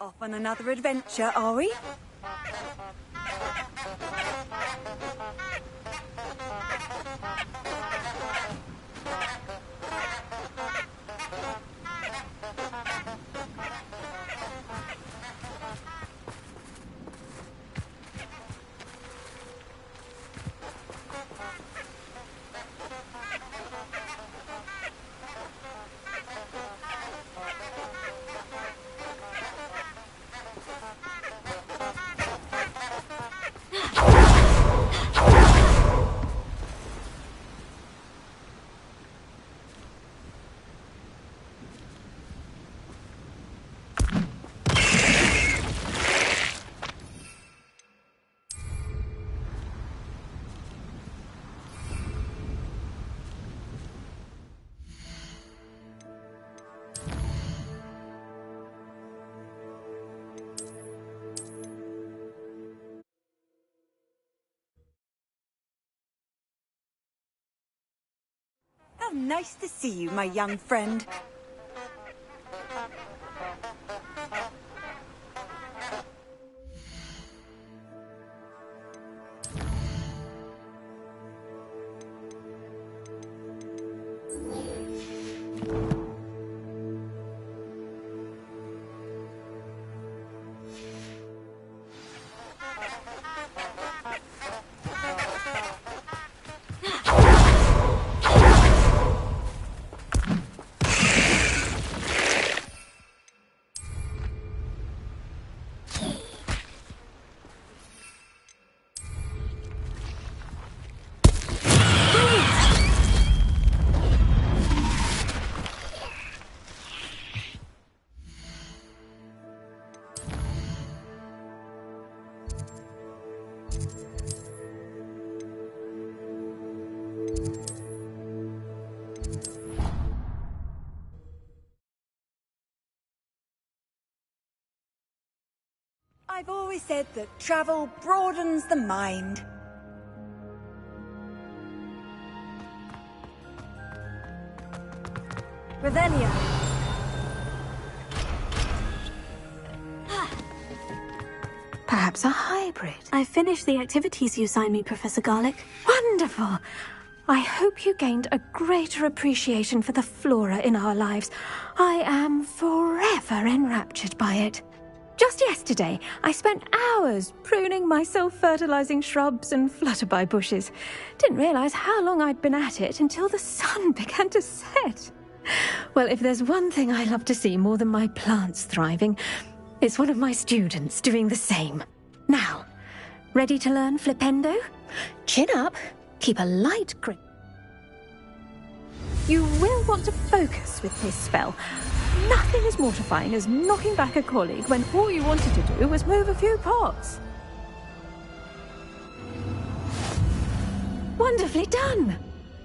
Off on another adventure, are we? How nice to see you, my young friend. always said that travel broadens the mind. Revelia. Perhaps a hybrid. I finished the activities you signed me, Professor Garlick. Wonderful! I hope you gained a greater appreciation for the flora in our lives. I am forever enraptured by it. Just yesterday, I spent hours pruning my self-fertilizing shrubs and flutterby bushes. Didn't realize how long I'd been at it until the sun began to set. Well, if there's one thing I love to see more than my plants thriving, it's one of my students doing the same. Now, ready to learn Flipendo? Chin up, keep a light grip. You will want to focus with this spell. Nothing as mortifying as knocking back a colleague when all you wanted to do was move a few pots. Wonderfully done!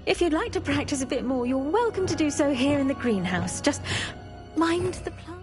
If you'd like to practice a bit more, you're welcome to do so here in the greenhouse. Just mind the plant.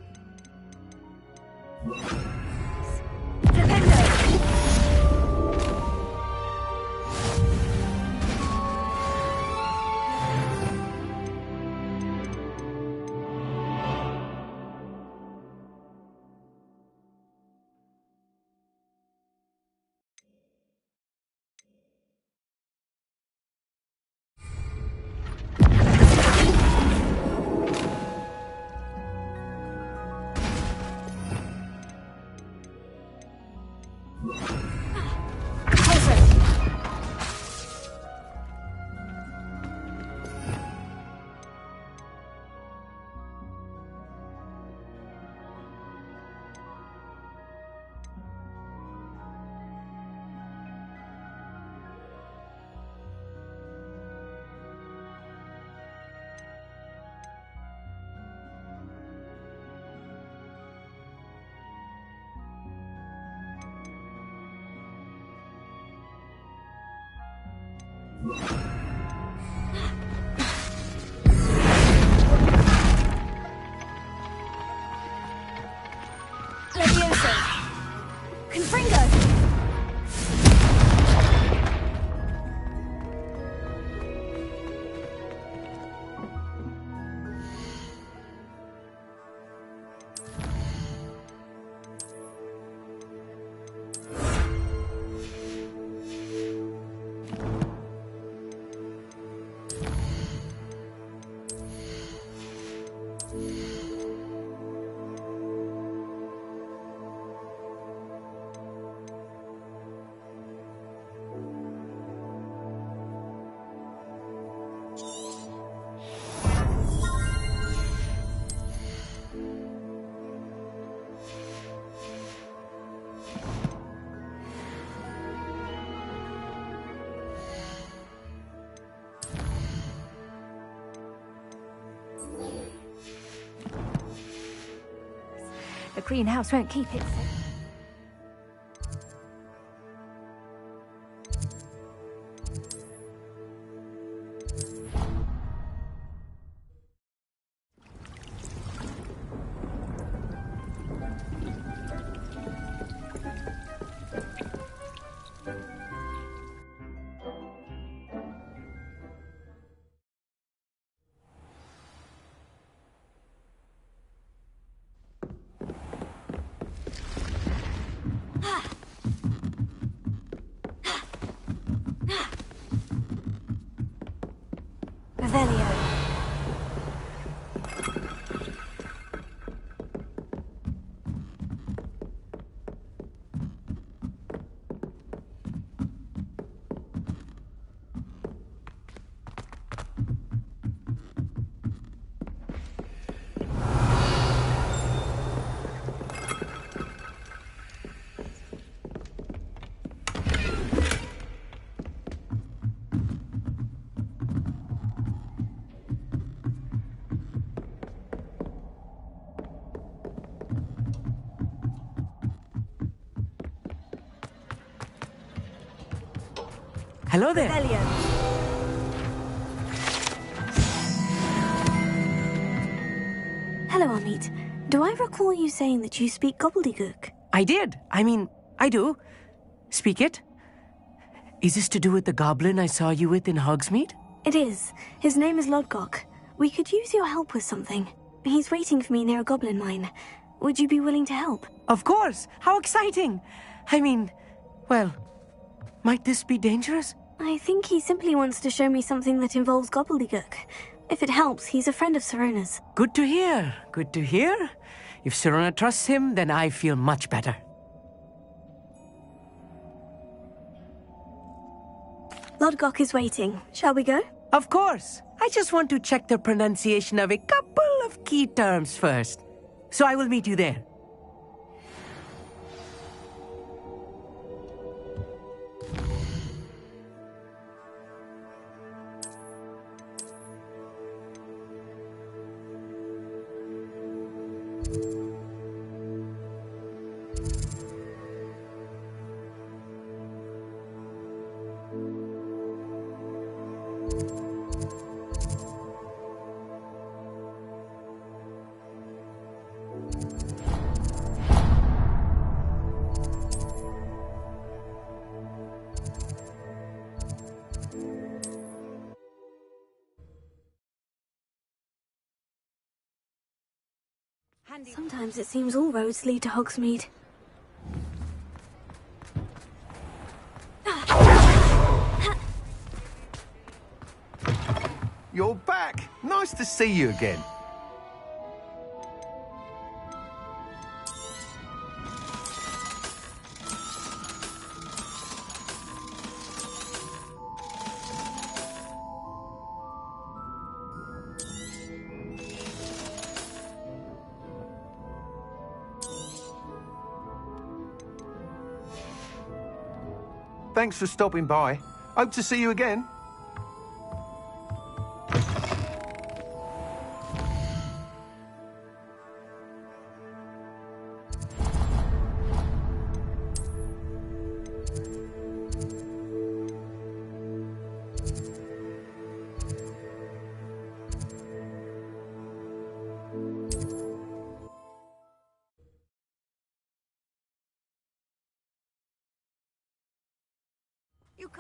The greenhouse won't keep it safe. Hello there. Hello, Amit. Do I recall you saying that you speak gobbledygook? I did. I I do. Speak it. Is this to do with the goblin I saw you with in Hogsmeade? It is. His name is Lodgok. We could use your help with something. He's waiting for me near a goblin mine. Would you be willing to help? Of course! How exciting! I mean, well, might this be dangerous? I think he simply wants to show me something that involves gobbledygook. If it helps, he's a friend of Sirona's. Good to hear. Good to hear. If Sirona trusts him, then I feel much better. Lodgok is waiting. Shall we go? Of course. I just want to check the pronunciation of a couple of key terms first. So I will meet you there. Sometimes it seems all roads lead to Hogsmeade. You're back! Nice to see you again. Thanks for stopping by. Hope to see you again.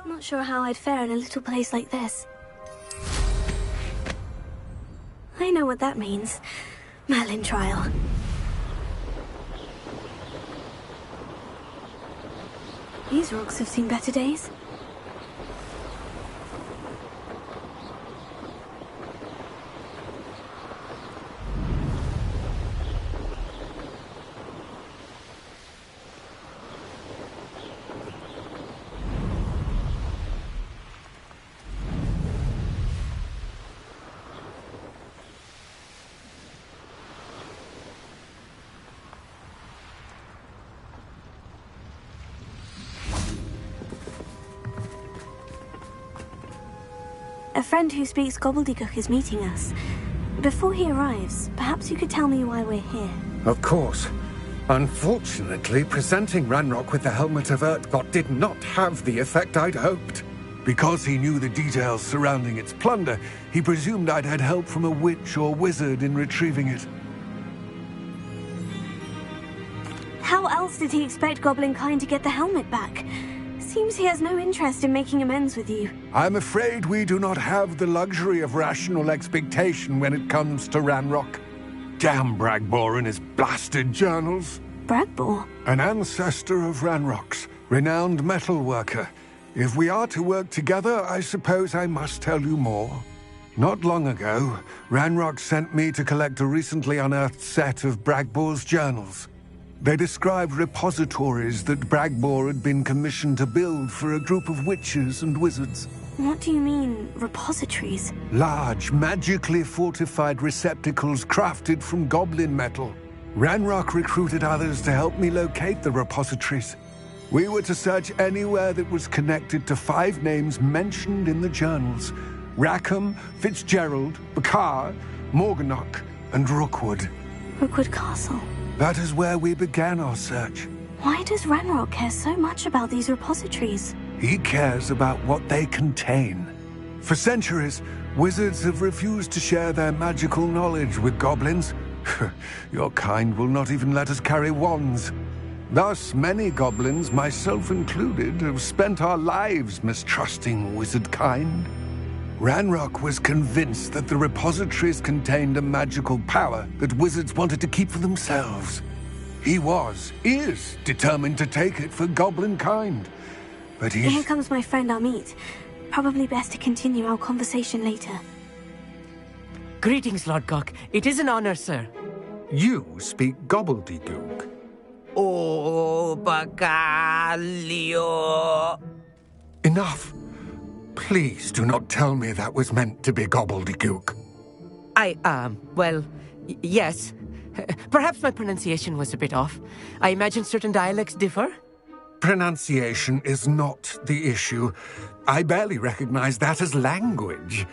I'm not sure how I'd fare in a little place like this. I know what that means. Merlin trial. These rocks have seen better days. A friend who speaks gobbledygook is meeting us. Before he arrives, perhaps you could tell me why we're here. Of course. Unfortunately, presenting Ranrock with the Helmet of Urtkot did not have the effect I'd hoped. Because he knew the details surrounding its plunder, he presumed I'd had help from a witch or wizard in retrieving it. How else did he expect Goblinkind to get the helmet back? Seems he has no interest in making amends with you. I'm afraid we do not have the luxury of rational expectation when it comes to Ranrock. Damn Bragbor and his blasted journals. Bragbor? An ancestor of Ranrock's, renowned metal worker. If we are to work together, I suppose I must tell you more. Not long ago, Ranrock sent me to collect a recently unearthed set of Bragbor's journals. They described repositories that Bragbor had been commissioned to build for a group of witches and wizards. What do you mean, repositories? Large, magically fortified receptacles crafted from goblin metal. Ranrock recruited others to help me locate the repositories. We were to search anywhere that was connected to 5 names mentioned in the journals: Rackham, Fitzgerald, Bakar, Morganach, and Rookwood. Rookwood Castle. That is where we began our search. Why does Ranrock care so much about these repositories? He cares about what they contain. For centuries, wizards have refused to share their magical knowledge with goblins. Your kind will not even let us carry wands. Thus, many goblins, myself included, have spent our lives mistrusting wizard kind. Ranrock was convinced that the repositories contained a magical power that wizards wanted to keep for themselves. He is determined to take it for goblin kind. But Here comes my friend Amit. Probably best to continue our conversation later. Greetings, Lord Cock. It is an honor, sir. You speak gobbledygook. Oh, Bacalio. Enough. Please do not tell me that was meant to be gobbledygook. Yes. Perhaps my pronunciation was a bit off. I imagine certain dialects differ? Pronunciation is not the issue. I barely recognize that as language.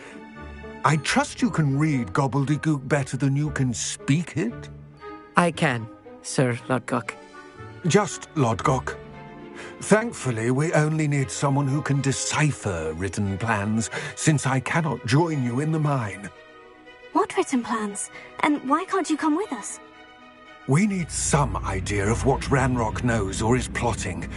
I trust you can read gobbledygook better than you can speak it? I can, Sir Lodgok. Just Lodgok. Thankfully, we only need someone who can decipher written plans, since I cannot join you in the mine. What written plans? And why can't you come with us? We need some idea of what Ranrock knows or is plotting.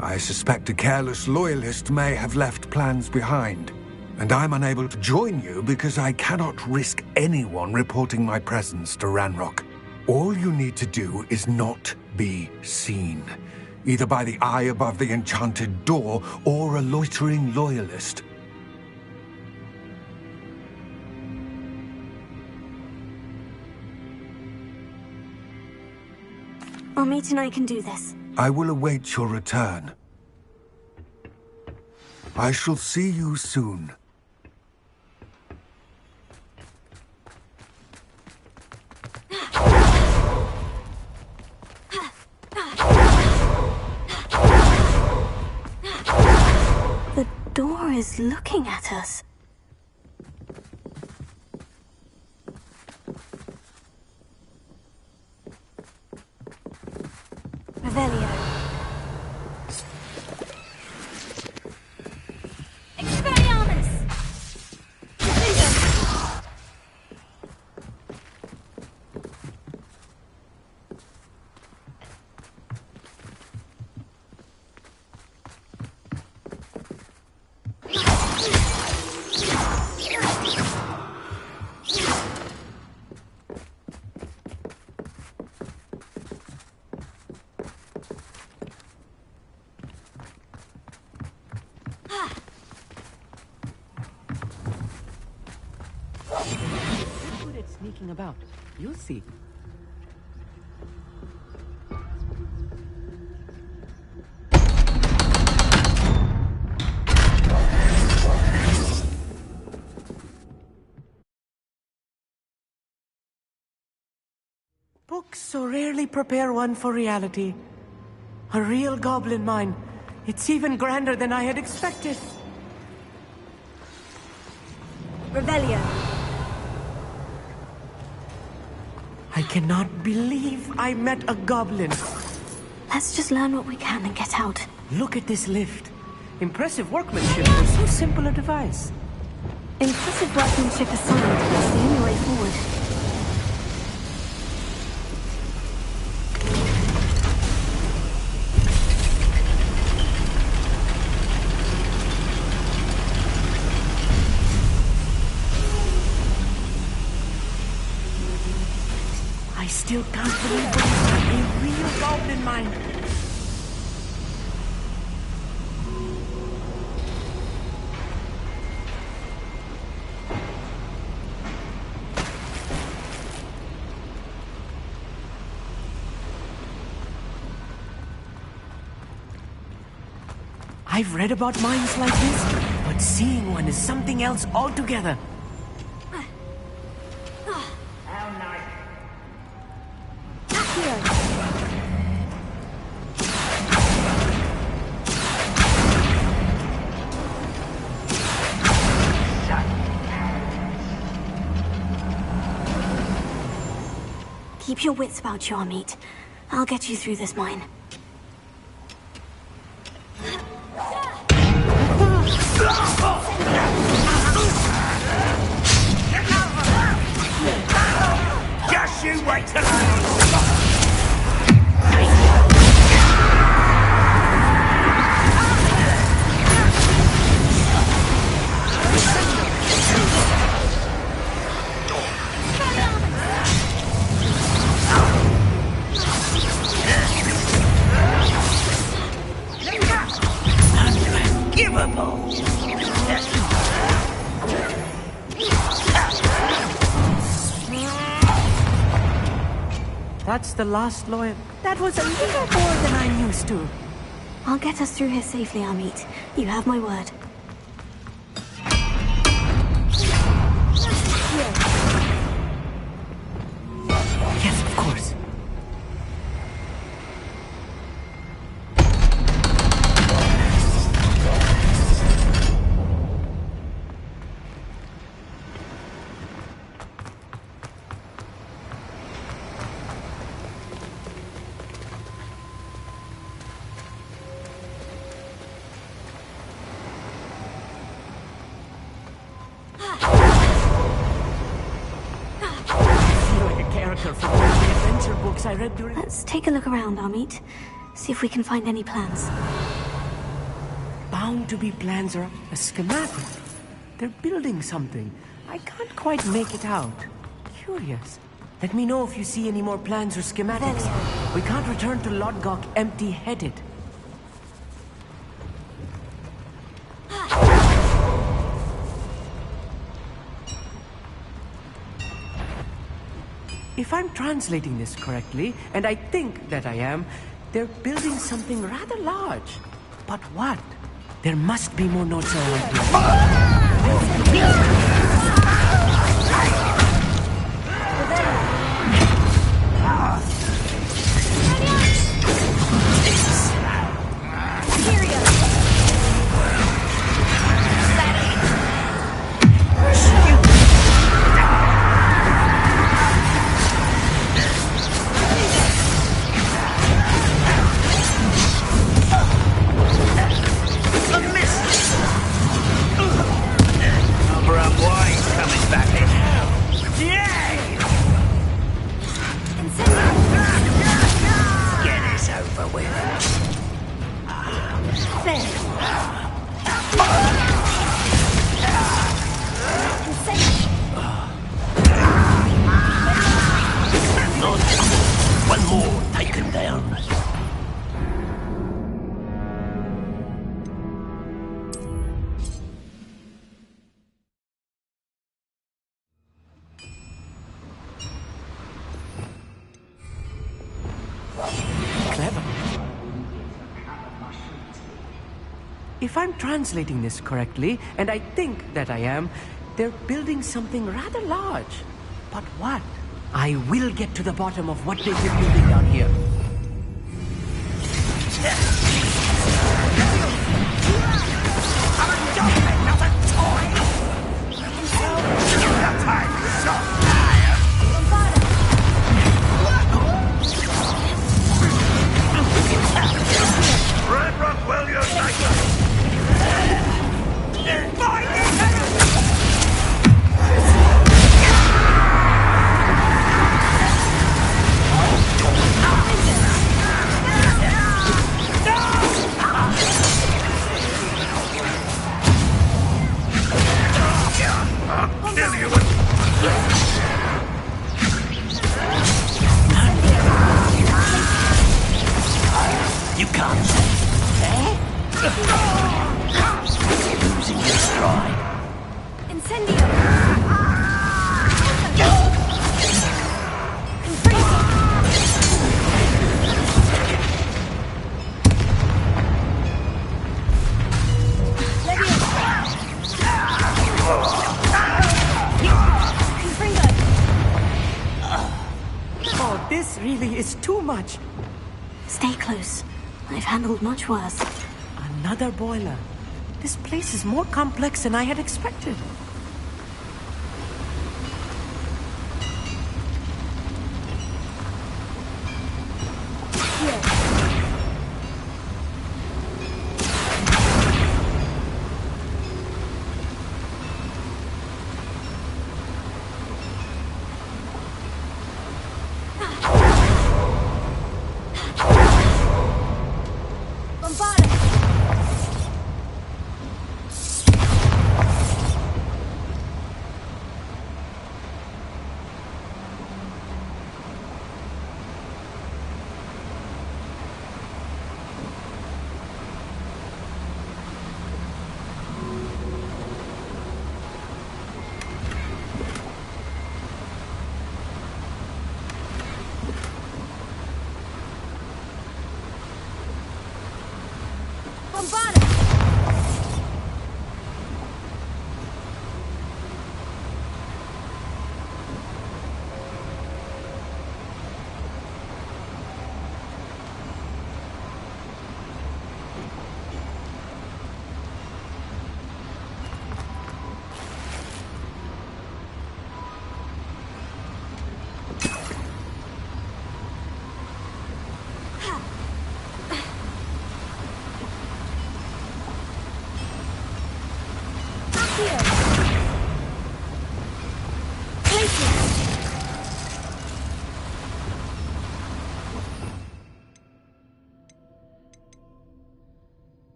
I suspect a careless loyalist may have left plans behind. And I'm unable to join you because I cannot risk anyone reporting my presence to Ranrock. All you need to do is not be seen, either by the eye above the enchanted door or a loitering loyalist. Amit and I can do this. I will await your return. I shall see you soon. The door is looking at us. Revelio. Expelliarmus! Good at sneaking about. You'll see. Books so rarely prepare one for reality. A real goblin mine. It's even grander than I had expected. Revelio. I cannot believe I met a goblin. Let's just learn what we can and get out. Look at this lift. Impressive workmanship for so simple a device. Impressive workmanship aside, it's the only way forward. I still can't believe we're a real goblin mine. I've read about mines like this, but seeing one is something else altogether. Keep your wits about you, Amit. I'll get you through this mine. Just you wait till That's the last lawyer. That was a little more than I'm used to. I'll get us through here safely, Amit. You have my word. Yes, of course. I read during... Let's take a look around, Amit. See if we can find any plans. Bound to be plans or a schematic. They're building something. I can't quite make it out. Curious. Let me know if you see any more plans or schematics. We can't return to Lodgok empty-headed. If I'm translating this correctly, and I think that I am, they're building something rather large. But what? There must be more notes around here. If I'm translating this correctly, and I think that I am, they're building something rather large. But what? I will get to the bottom of what they've been building down here. This really is too much. Stay close. I've handled much worse. Another boiler. This place is more complex than I had expected.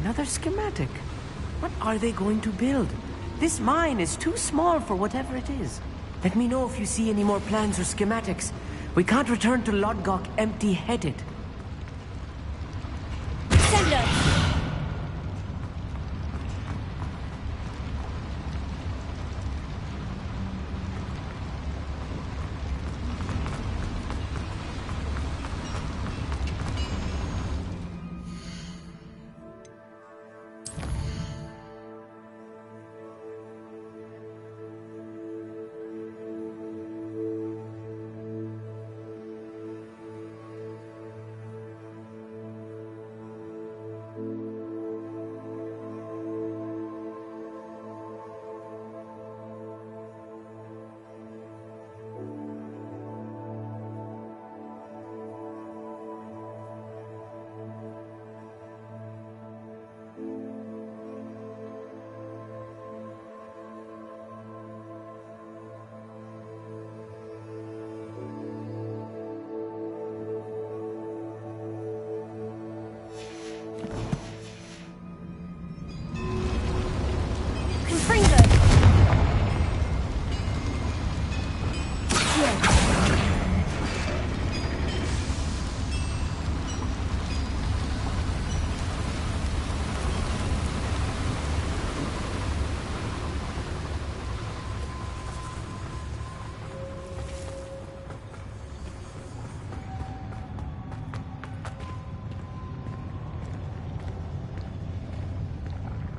Another schematic. What are they going to build? This mine is too small for whatever it is. Let me know if you see any more plans or schematics. We can't return to Lodgok empty-headed. Sender!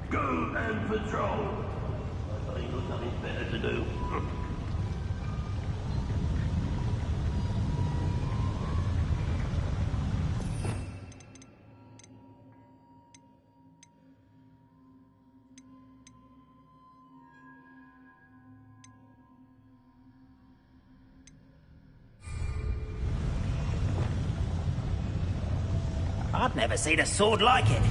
Go and patrol. I thought you got nothing better to do. I've never seen a sword like it.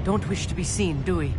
don't wish to be seen, do we?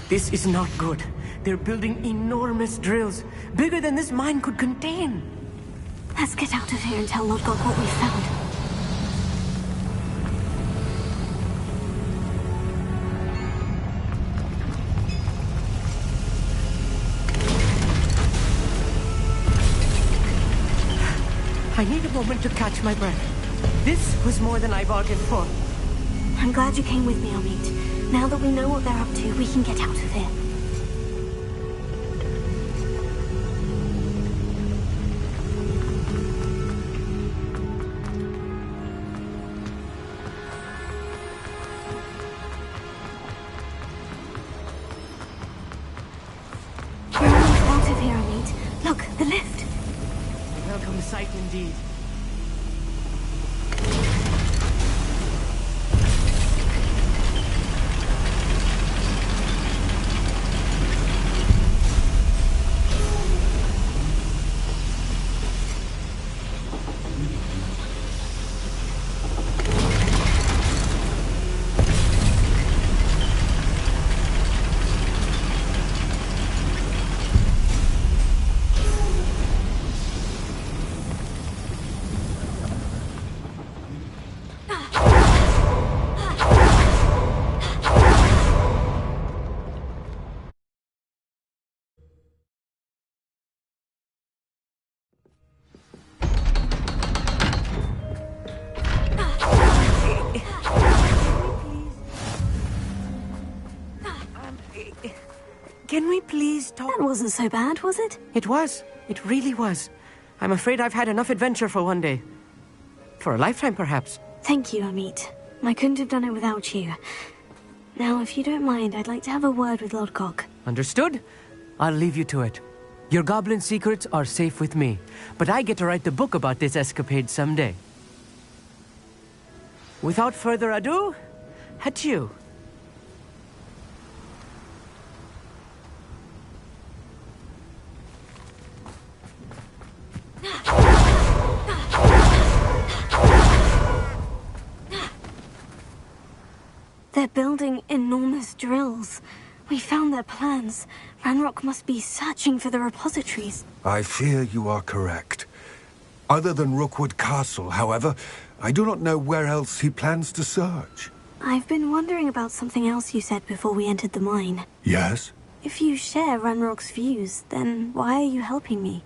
This is not good. They're building enormous drills, bigger than this mine could contain. Let's get out of here and tell Lodgok what we found. I need a moment to catch my breath. This was more than I bargained for. I'm glad you came with me, Amit. Now that we know what they're up to, we can get out of here. We're almost out of here, Amit. Look, the lift. A welcome sight indeed. Can we please talk? That wasn't so bad, was it? It was. It really was. I'm afraid I've had enough adventure for one day. For a lifetime, perhaps. Thank you, Amit. I couldn't have done it without you. Now, if you don't mind, I'd like to have a word with Lodgok. Understood? I'll leave you to it. Your goblin secrets are safe with me, but I get to write the book about this escapade someday. Without further ado, adieu. They're building enormous drills. We found their plans. Ranrock must be searching for the repositories. I fear you are correct. Other than Rookwood Castle, however, I do not know where else he plans to search. I've been wondering about something else you said before we entered the mine. Yes? If you share Ranrock's views, then why are you helping me?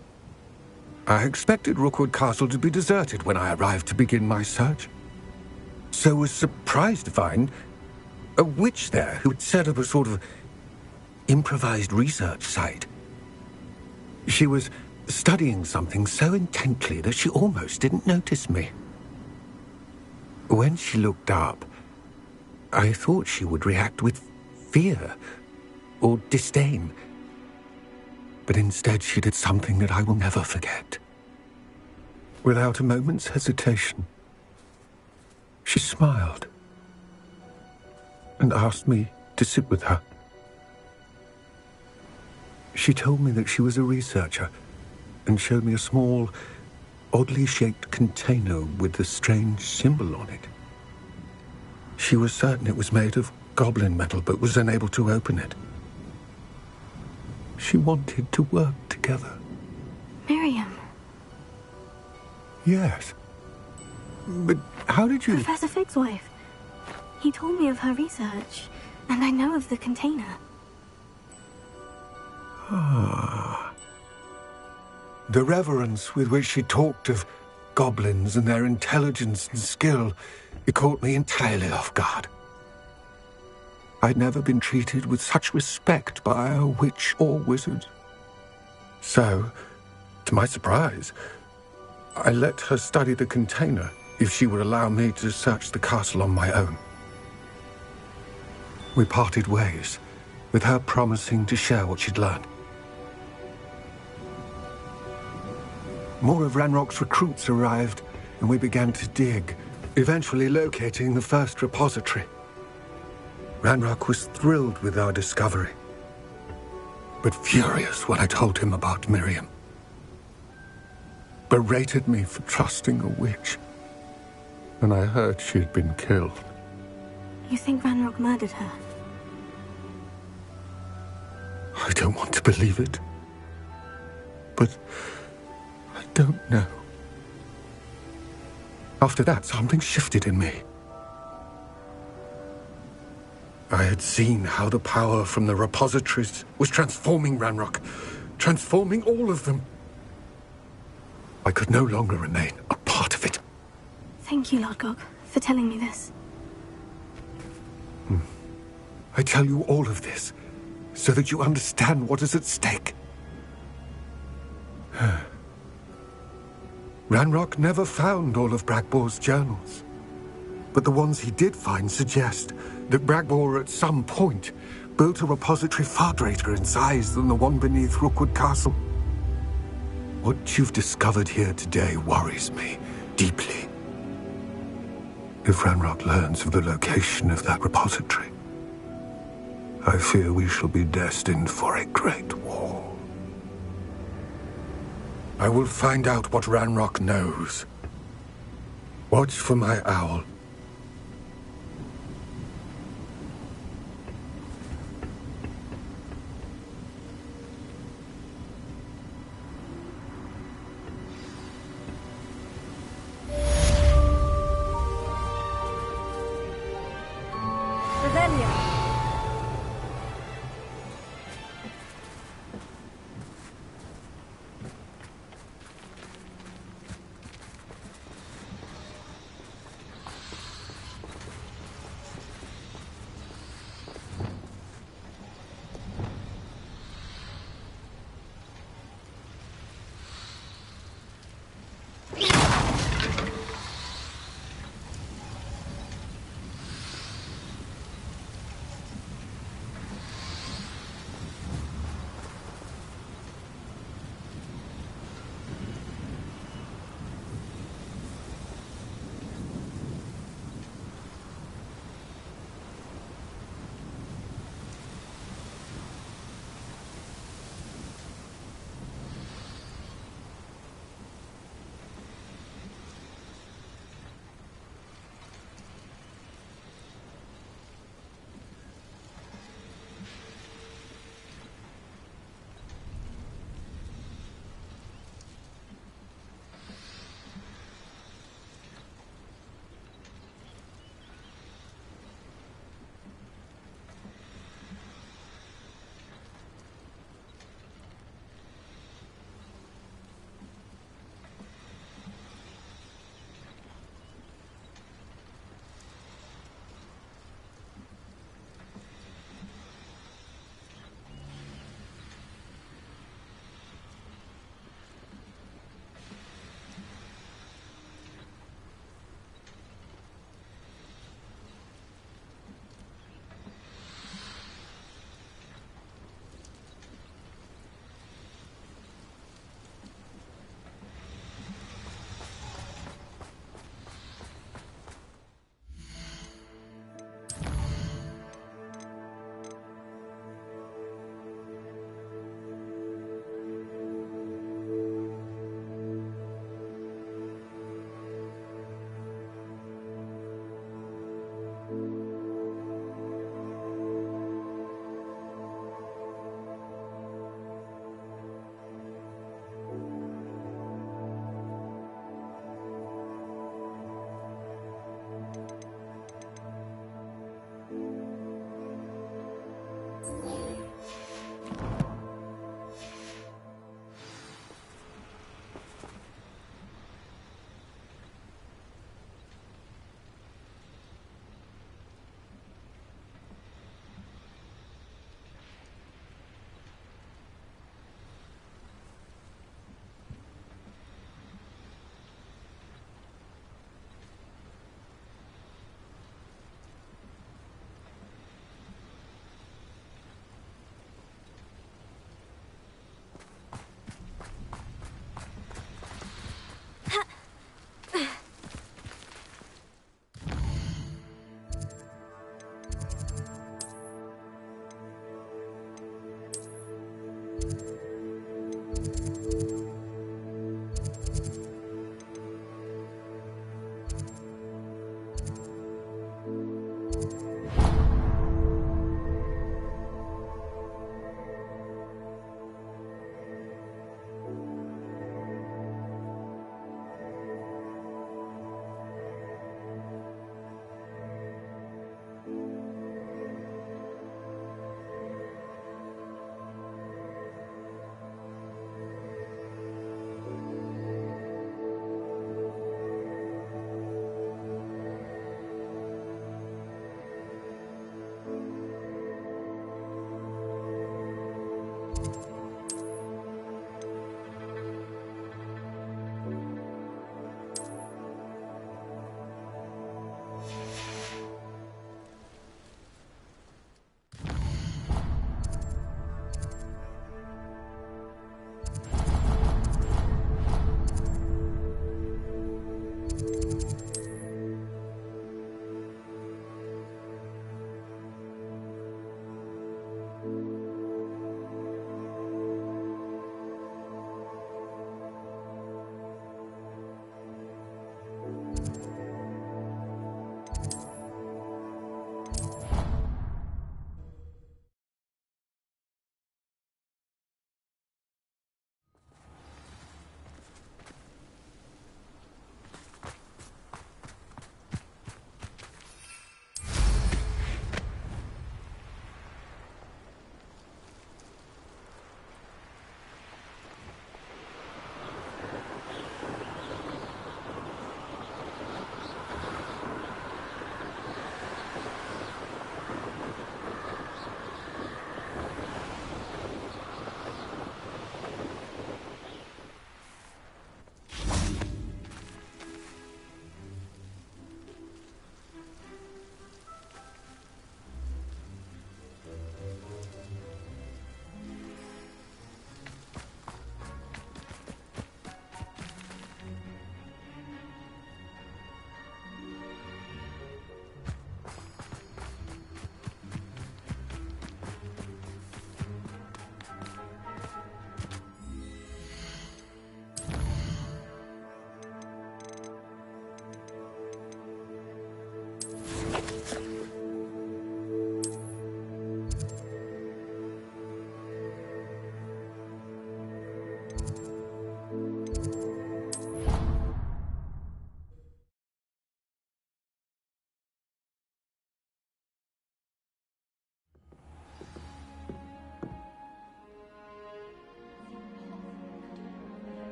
I expected Rookwood Castle to be deserted when I arrived to begin my search. So was surprised to find a witch there who had set up a sort of improvised research site. She was studying something so intently that she almost didn't notice me. When she looked up, I thought she would react with fear or disdain. But instead she did something that I will never forget. Without a moment's hesitation, she smiled and asked me to sit with her. She told me that she was a researcher and showed me a small, oddly shaped container with a strange symbol on it. She was certain it was made of goblin metal but was unable to open it. She wanted to work together. Miriam. Yes. But how did you... Professor Fig's wife. He told me of her research, and I know of the container. Ah. The reverence with which she talked of goblins and their intelligence and skill, it caught me entirely off guard. I'd never been treated with such respect by a witch or wizard. So, to my surprise, I let her study the container if she would allow me to search the castle on my own. We parted ways, with her promising to share what she'd learned. More of Ranrock's recruits arrived, and we began to dig, eventually locating the first repository. Ranrock was thrilled with our discovery, but furious when I told him about Miriam. Berated me for trusting a witch, and I heard she had been killed. You think Ranrock murdered her? I don't want to believe it, but I don't know. After that, something shifted in me. I had seen how the power from the repositories was transforming Ranrock, transforming all of them. I could no longer remain a part of it. Thank you, Lord Gog, for telling me this. I tell you all of this so that you understand what is at stake. Ranrock never found all of Bragbor's journals, but the ones he did find suggest that Bragbor at some point built a repository far greater in size than the one beneath Rookwood Castle. What you've discovered here today worries me deeply. If Ranrock learns of the location of that repository, I fear we shall be destined for a great war. I will find out what Ranrock knows. Watch for my owl.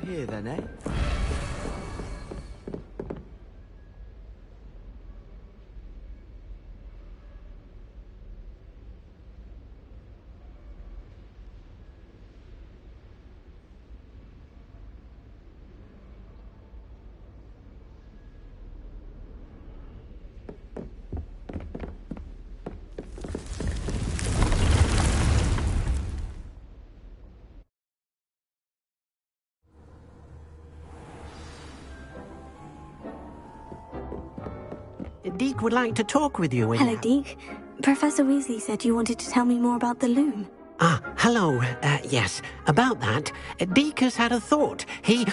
here then, eh? Deke would like to talk with you. Hello, Deke. Professor Weasley said you wanted to tell me more about the loom. Ah, hello. Yes, about that. Deke has had a thought. He...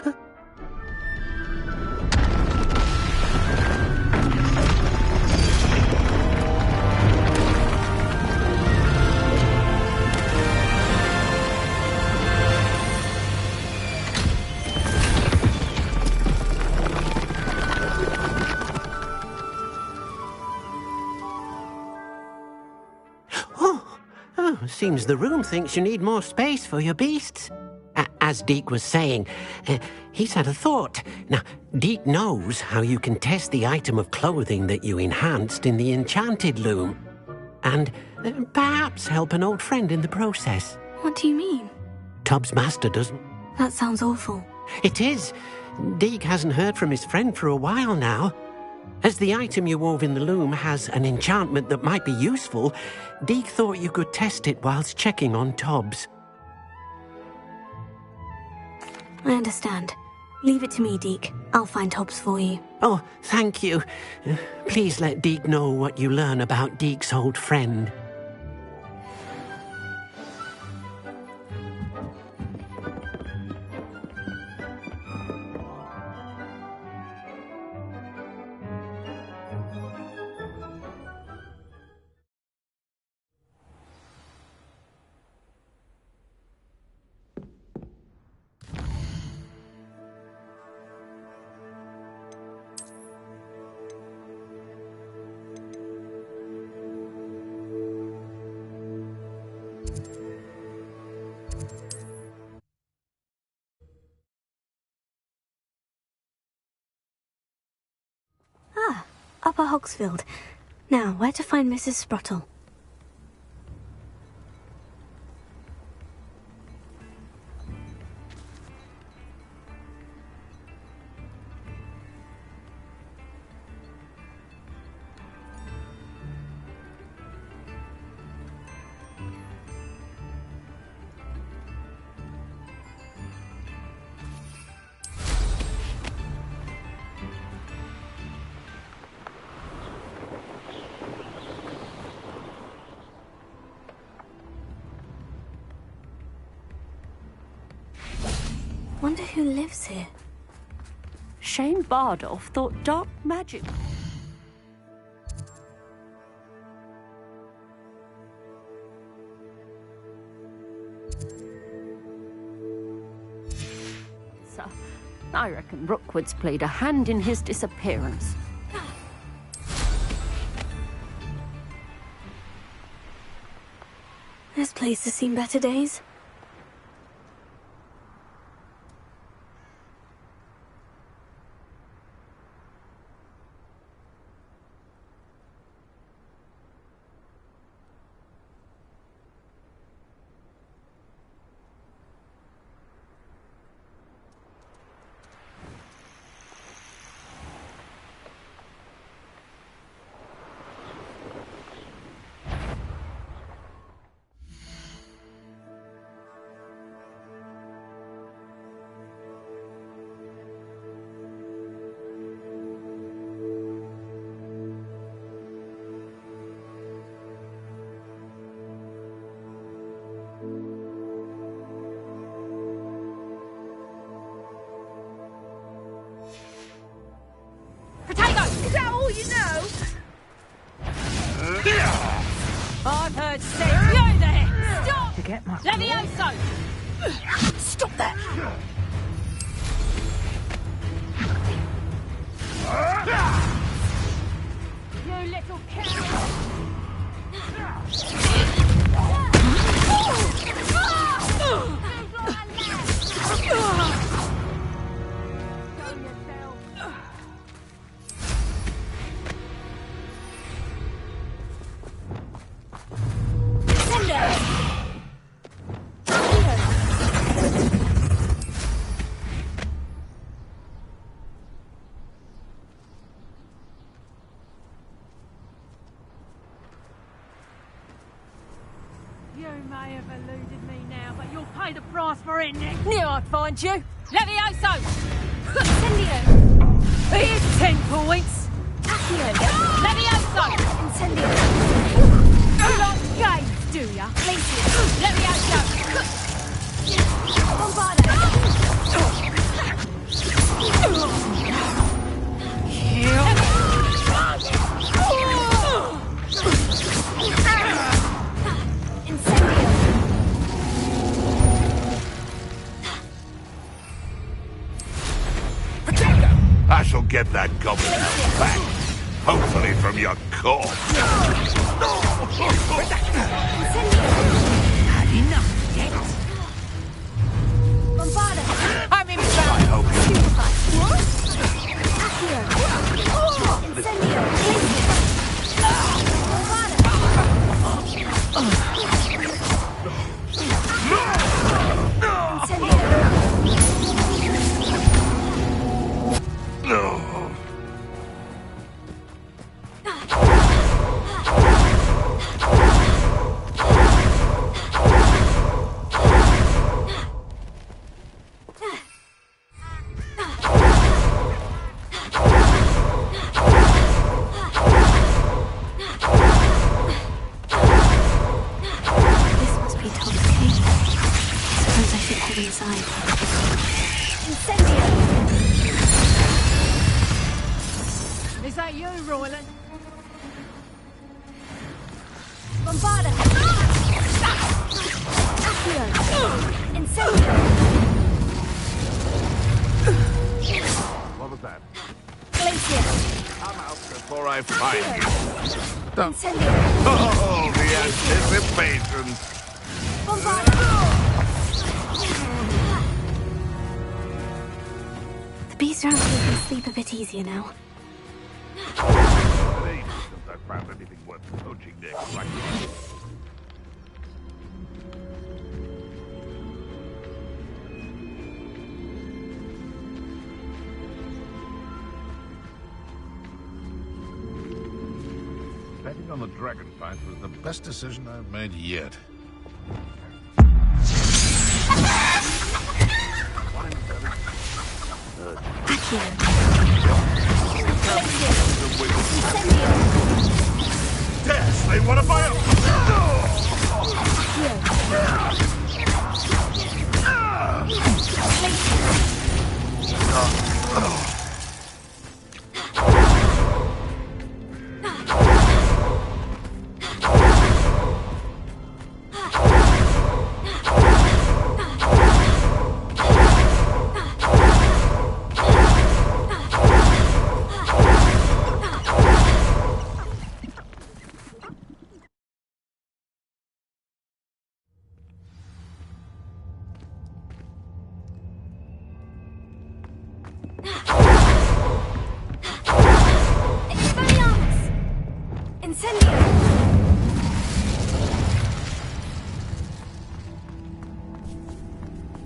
Seems the room thinks you need more space for your beasts. As Deke was saying, he's had a thought. Now, Deke knows how you can test the item of clothing that you enhanced in the enchanted loom. And perhaps help an old friend in the process. What do you mean? Tubbs' master doesn't... That sounds awful. It is. Deke hasn't heard from his friend for a while now. As the item you wove in the loom has an enchantment that might be useful, Deke thought you could test it whilst checking on Tubbs. I understand. Leave it to me, Deke. I'll find Tubbs for you. Oh, thank you. Please let Deke know what you learn about Deke's old friend. Upper Hogsfield. Now, where to find Mrs. Sprottle? Wonder who lives here. Shane Bardolph thought dark magic... So, I reckon Rookwood's played a hand in his disappearance. This place has seen better days. I've heard say, you there! Stop! To get my... Levioso! Stop that! You little carrot! You may have eluded me now, but you'll pay the price for it next. Knew I'd find you! Levioso! Incendio! Here's 10 points! Levioso! Incendio! You lot games, do ya? Levioso! Bombarda! I shall get that goblin out back. Hopefully from your corpse. Had enough yet? Bombarda! I'm in trouble. I hope you... What? Accio! Incendio! Is that you, Royland? Bombarda! Accio! Incendio! What was that? Glacier! Come out before I find you. Incendio! Oh, the anticipation. Bombarda! The beast around here can sleep a bit easier now. Since I found anything worth poaching next, right? Betting on the dragon fight was the best decision I've made yet. Yes, they want to buy up!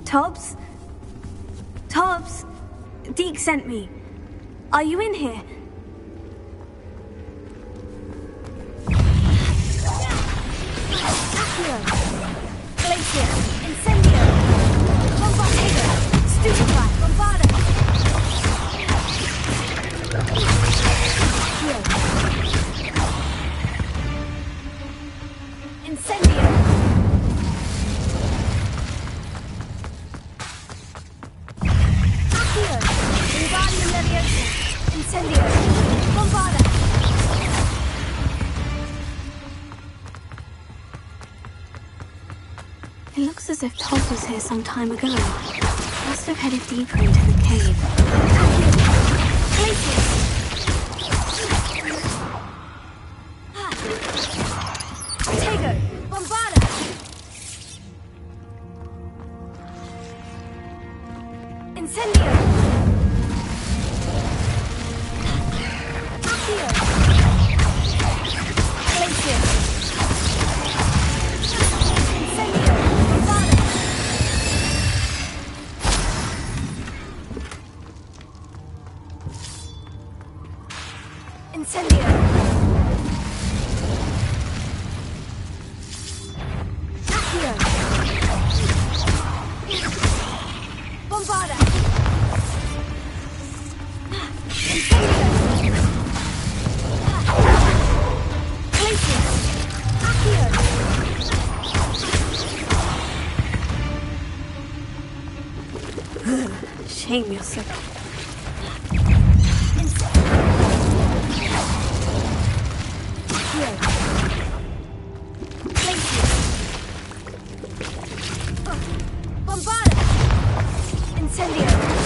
Tobbs? Tobbs? Deke sent me. Are you in here? Accio! Glacier! Incendio! Bombardier! Stupefy! Bombarda! Accio! Incendio! Accio! Wingardium Leviosa! Incendio! Bombarda! It looks as if Tobbs was here some time ago. Must have headed deeper into the cave. Tego! Bombarda! Incendio! Accio! Glacier! Incendio! Bombarda! Incendio! Accio! Bombarda! Incendio! Shame you're so... Bombarda! Incendio!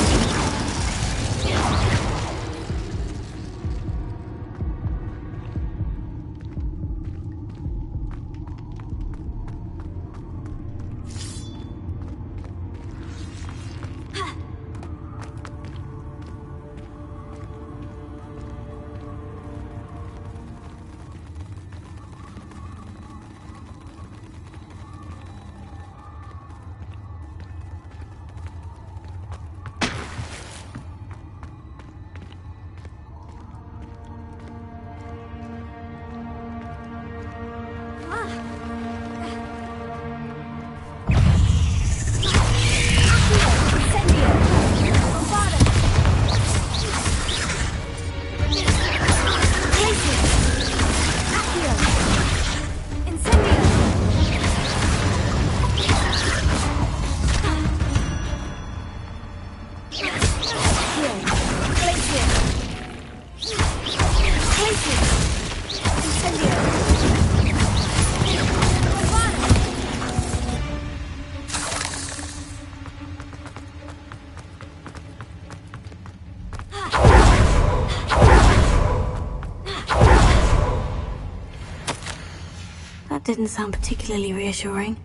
That didn't sound particularly reassuring.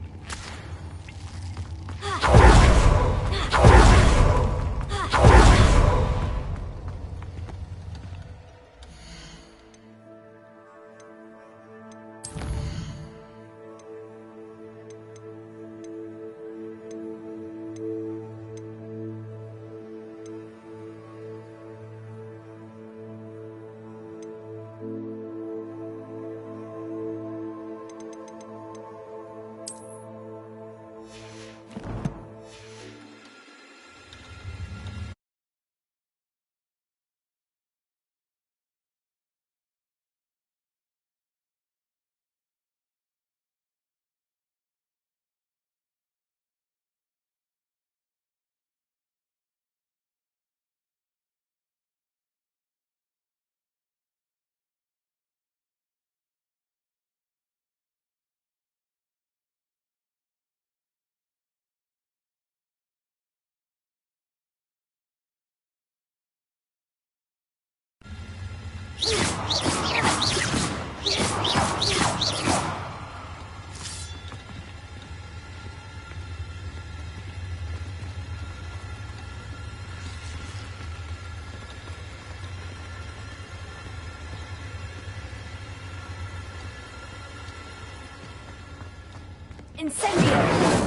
Incendio!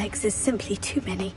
legs is simply too many.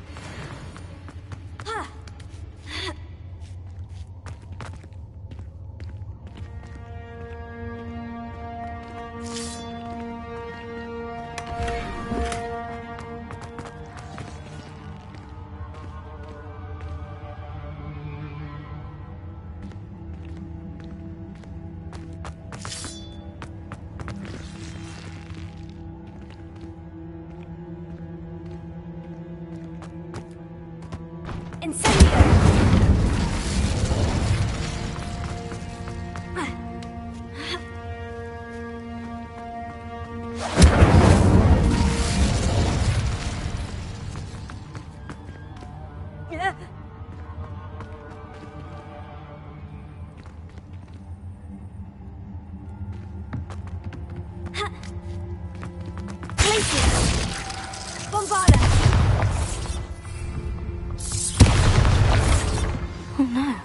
Oh no.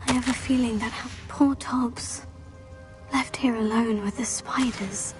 I have a feeling that our poor Tobbs, left here alone with the spiders.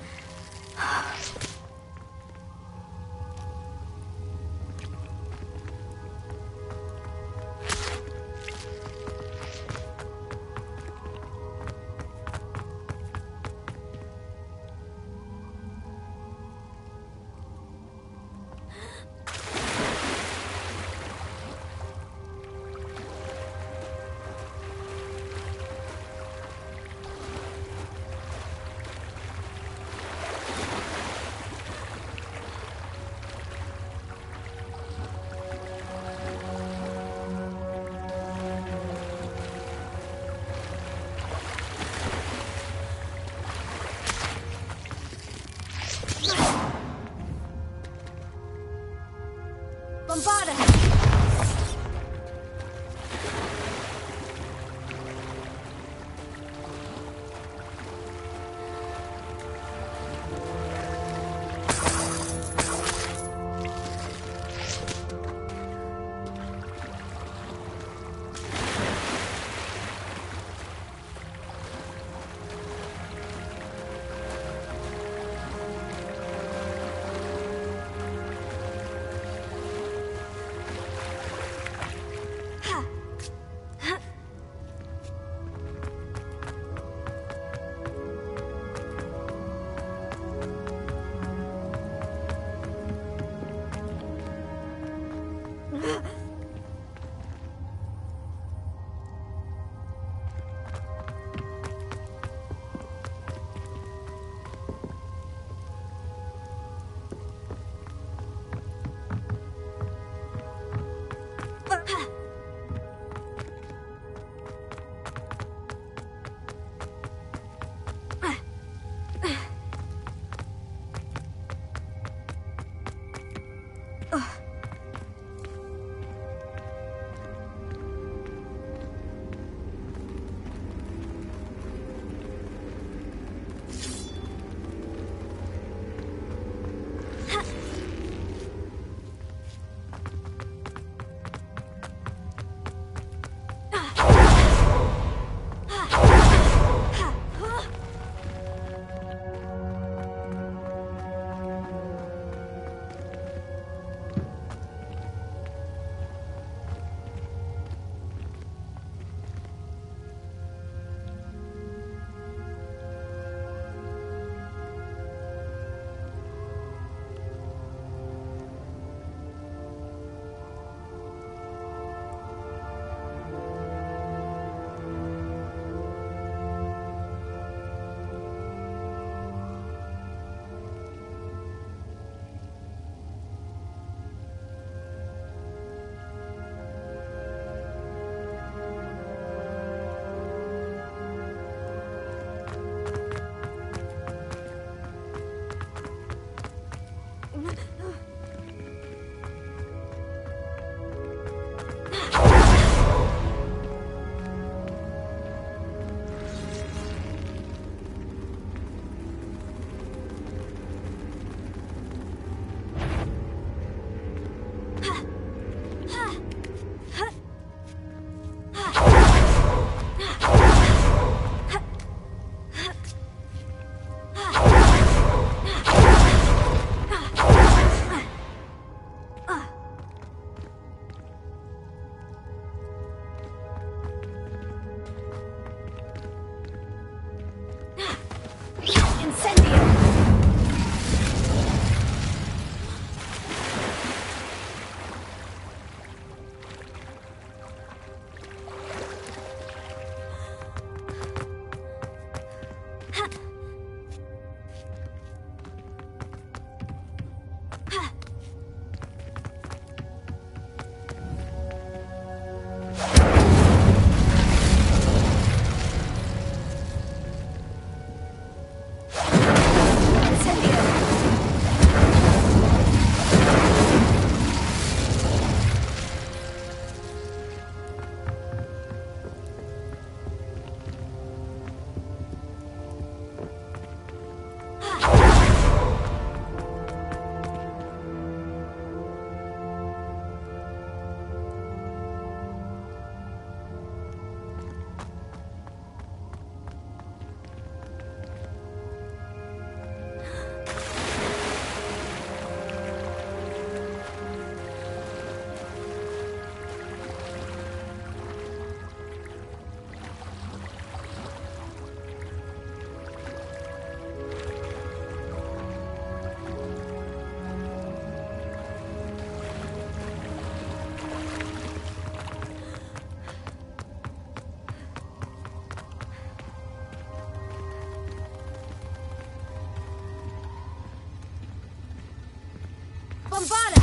on bottom!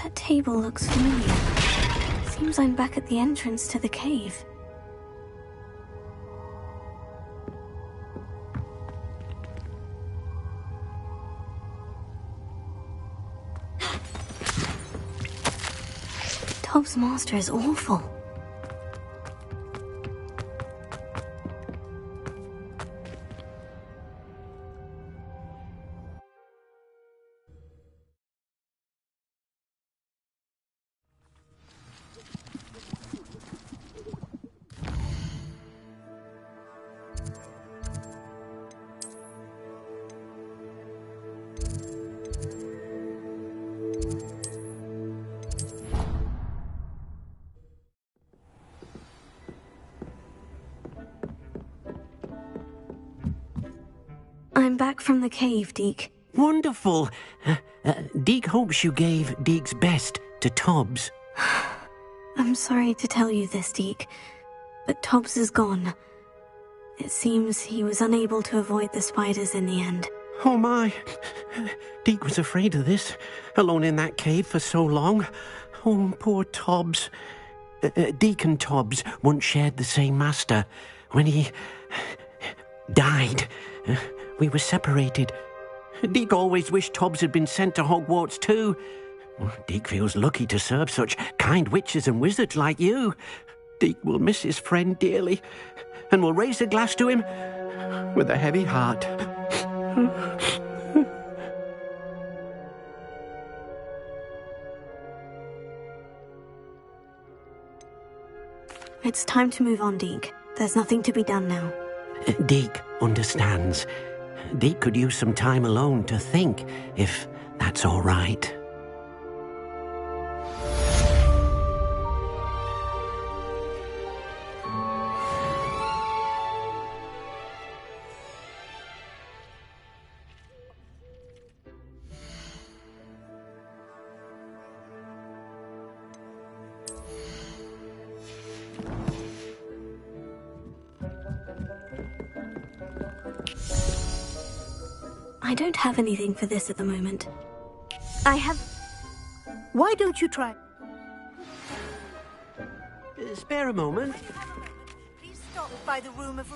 That table looks familiar. Seems I'm back at the entrance to the cave. Tobbs' master is awful. I'm back from the cave, Deke. Wonderful. Deke hopes you gave Deke's best to Tobbs. I'm sorry to tell you this, Deke, but Tobbs is gone. It seems he was unable to avoid the spiders in the end. Oh my. Deke was afraid of this, alone in that cave for so long. Oh, poor Tobbs. Deke and Tobbs once shared the same master. When he died, we were separated. Deke always wished Tobbs had been sent to Hogwarts too. Deke feels lucky to serve such kind witches and wizards like you. Deke will miss his friend dearly, and will raise a glass to him with a heavy heart. It's time to move on, Deke. There's nothing to be done now. Deke understands. Deke could use some time alone to think, if that's all right. I don't have anything for this at the moment. I have... Why don't you try? Spare a moment. Please stop by the room of...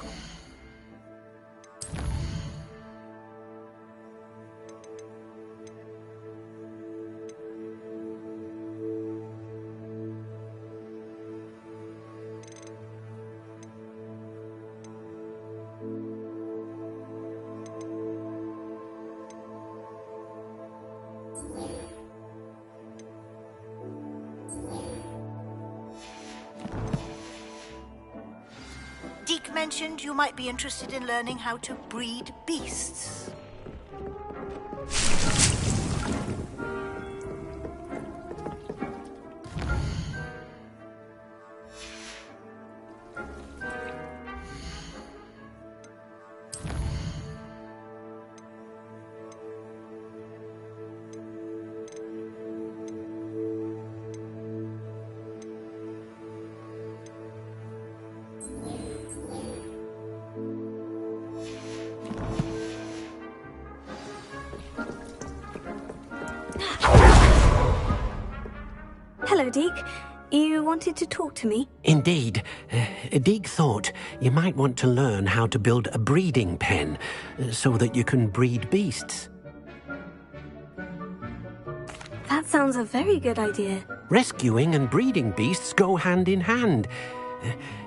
Deke mentioned you might be interested in learning how to breed beasts. Hello, Deke. You wanted to talk to me? Indeed. Deke thought you might want to learn how to build a breeding pen so that you can breed beasts. That sounds a very good idea. Rescuing and breeding beasts go hand in hand.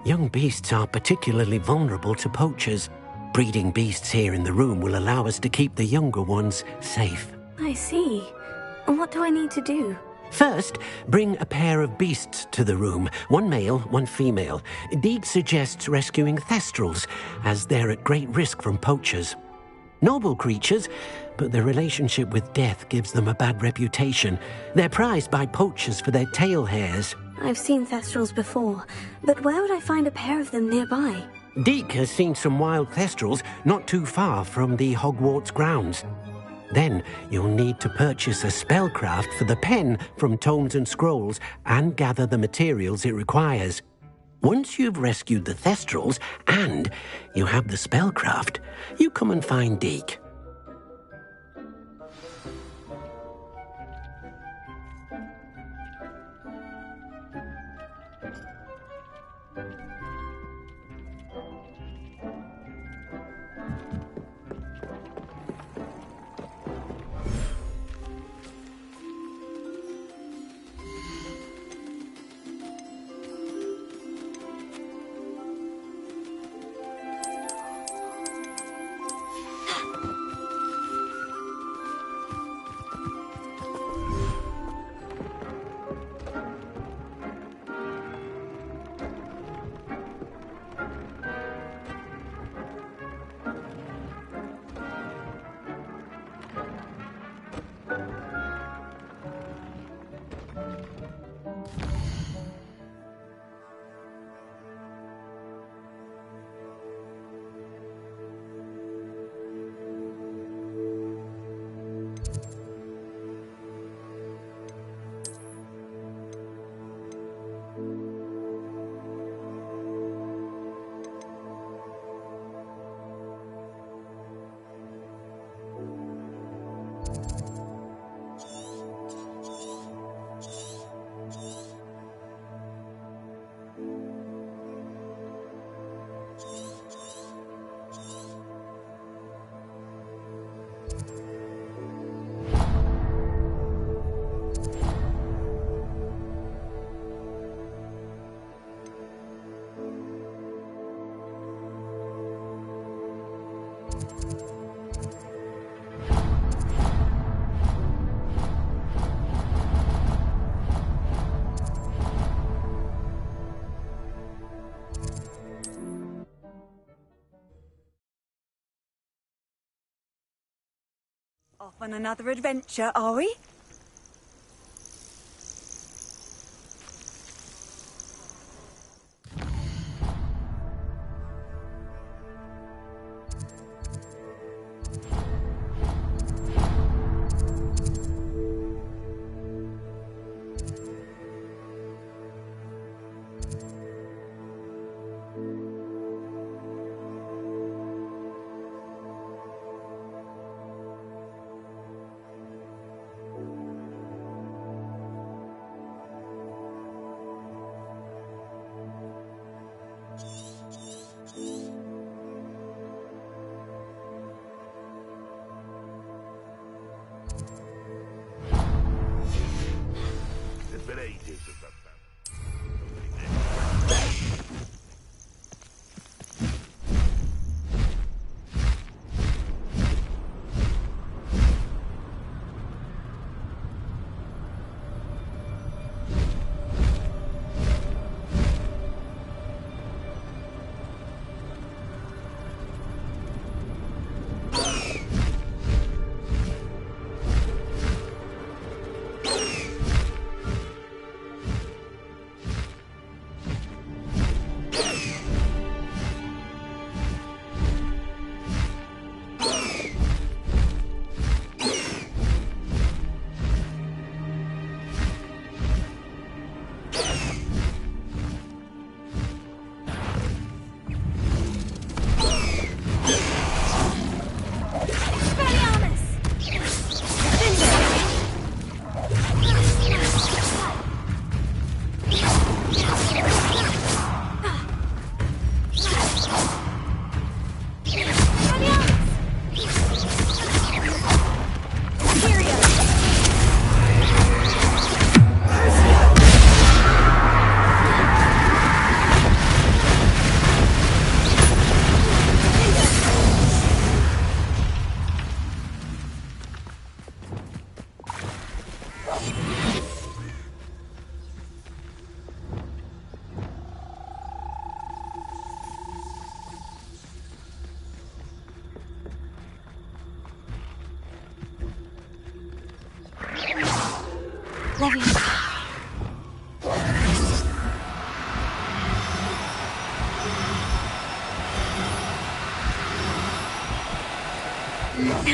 Young beasts are particularly vulnerable to poachers. Breeding beasts here in the room will allow us to keep the younger ones safe. I see. And what do I need to do? First, bring a pair of beasts to the room. One male, one female. Deke suggests rescuing thestrals, as they're at great risk from poachers. Noble creatures, but their relationship with death gives them a bad reputation. They're prized by poachers for their tail hairs. I've seen thestrals before, but where would I find a pair of them nearby? Deke has seen some wild thestrals not too far from the Hogwarts grounds. Then you'll need to purchase a spellcraft for the pen from Tomes and Scrolls and gather the materials it requires. Once you've rescued the thestrals and you have the spellcraft, you come and find Deke. Off on another adventure, are we?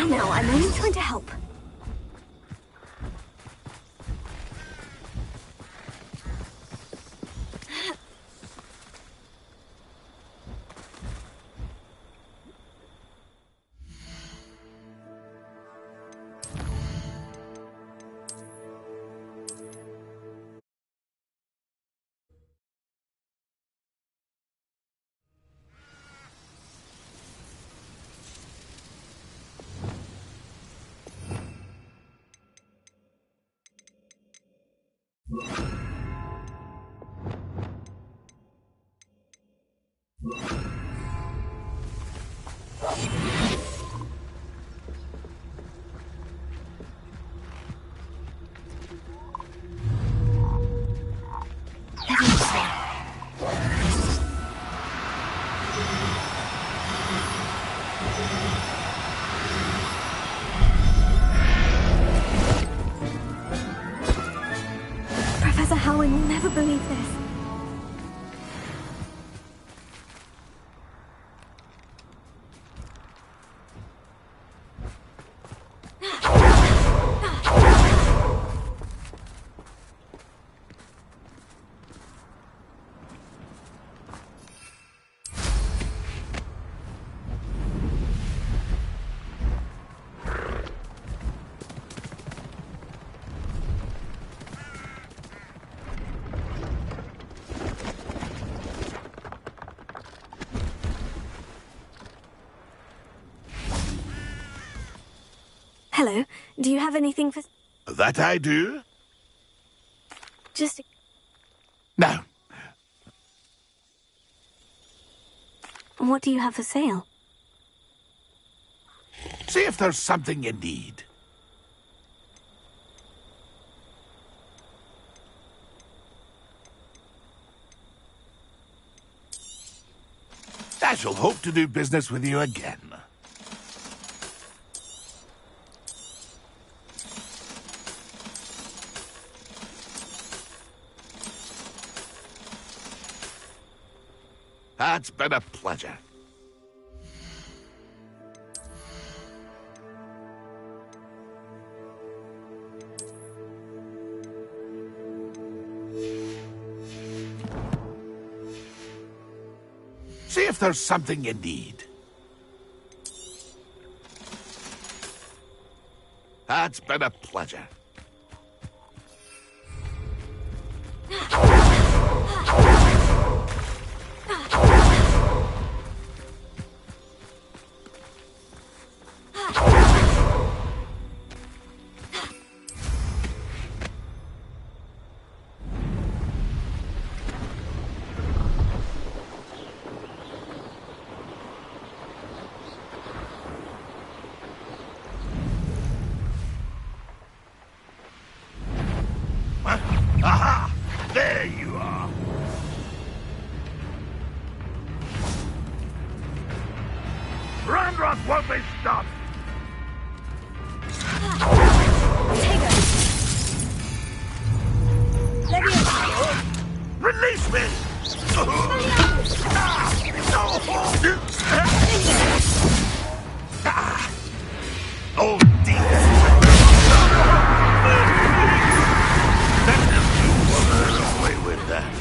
Now, I'm only trying to help. Professor Howard will never believe this. Hello, do you have anything for... That I do? Just... No. What do you have for sale? See if there's something you need. I shall hope to do business with you again. That's been a pleasure. See if there's something you need. That's been a pleasure. Aha! There you are! Ranrock won't be stopped! Release me! Oh, dear! Away with that.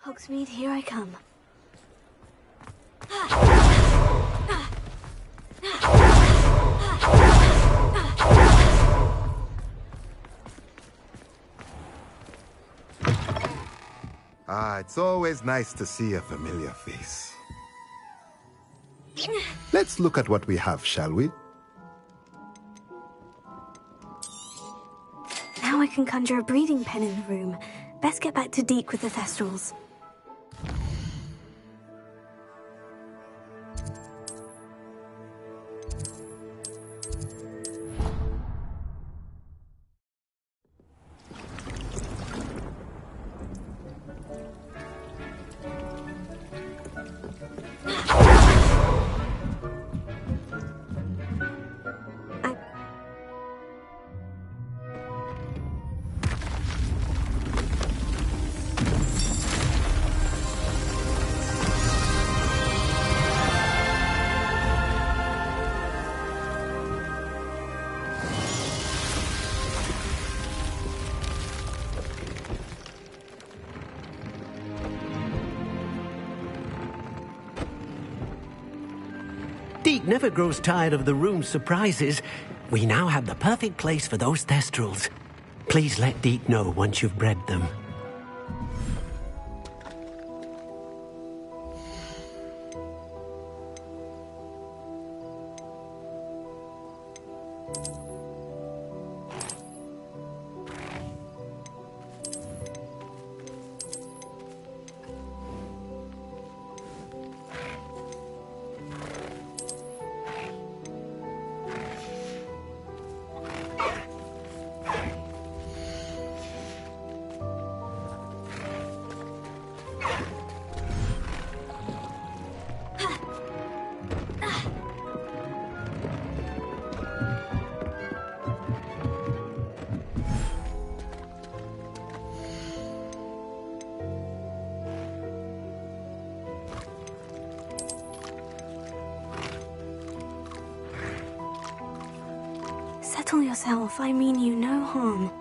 Hogsmeade, here I come. It's always nice to see a familiar face. Let's look at what we have, shall we? Now I can conjure a breeding pen in the room. Best get back to Deke with the Thestrals. Deke never grows tired of the room's surprises. We now have the perfect place for those Thestrals. Please let Deke know once you've bred them. Settle yourself, I mean you no harm.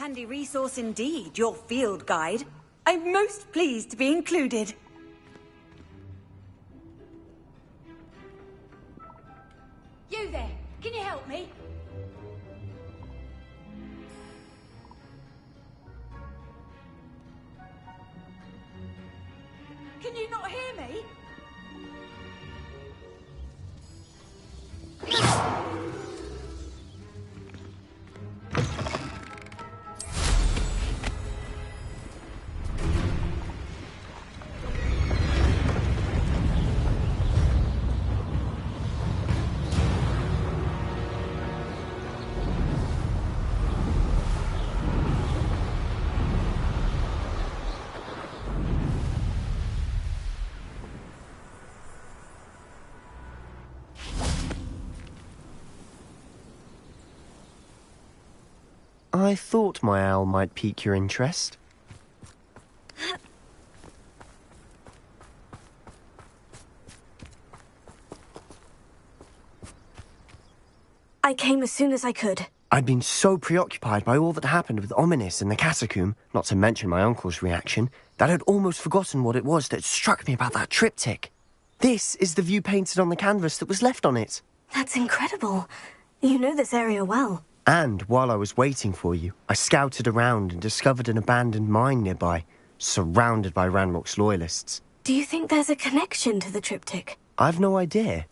Handy resource indeed, your field guide. I'm most pleased to be included. You there, can you help me? Can you not hear me? I thought my owl might pique your interest. I came as soon as I could. I'd been so preoccupied by all that happened with Ominis and the catacomb, not to mention my uncle's reaction, that I'd almost forgotten what it was that struck me about that triptych. This is the view painted on the canvas that was left on it. That's incredible. You know this area well. And while I was waiting for you, I scouted around and discovered an abandoned mine nearby, surrounded by Ranrock's loyalists. Do you think there's a connection to the triptych? I've no idea,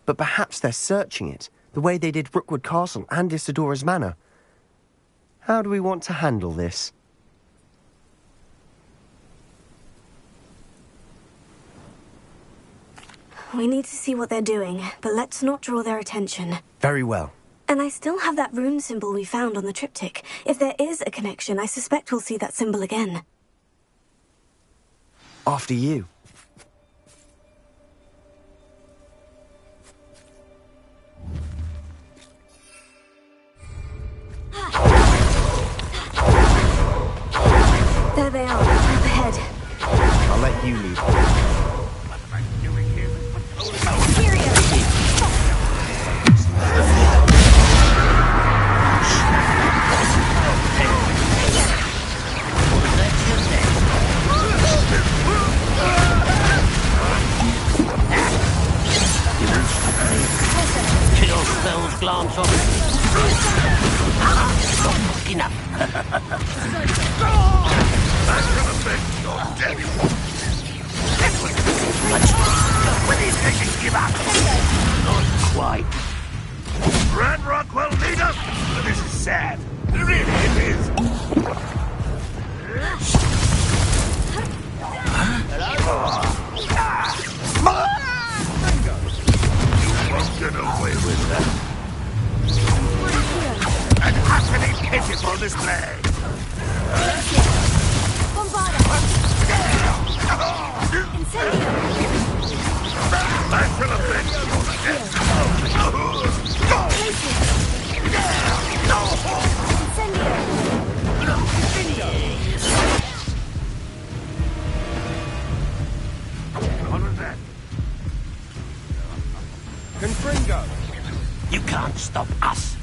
but perhaps they're searching it, the way they did Rookwood Castle and Isidora's Manor. How do we want to handle this? We need to see what they're doing, but let's not draw their attention. Very well. And I still have that rune symbol we found on the triptych. If there is a connection, I suspect we'll see that symbol again. After you. There they are, up ahead. I'll let you lead. Kill spells glance off. Enough. When he's taking give up. Not quite. Ranrock will lead us, but this is sad. Really, it is. You won't get away with that. An utterly pitiful display. I shall avenge Confringo! You can't stop us.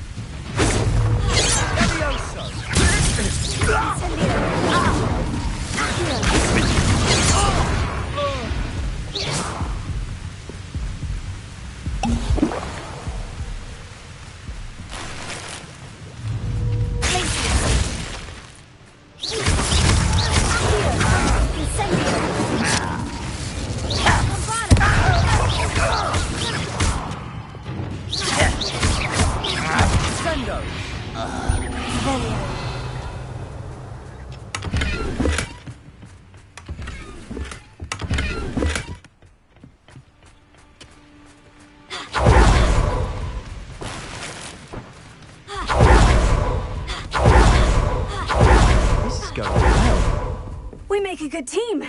We make a good team.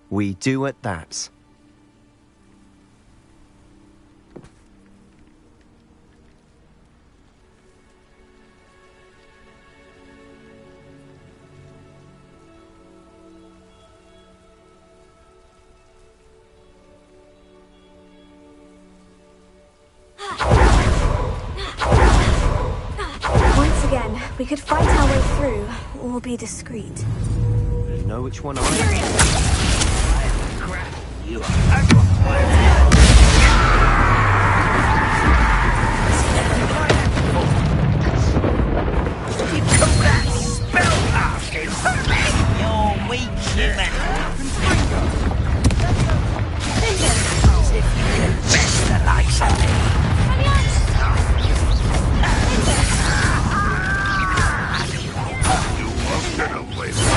We do at that. Once again, We could fight our way through, or be discreet. You know which one I You call that spell casting? You're weak, human. As if you can best the likes of me. You won't get away from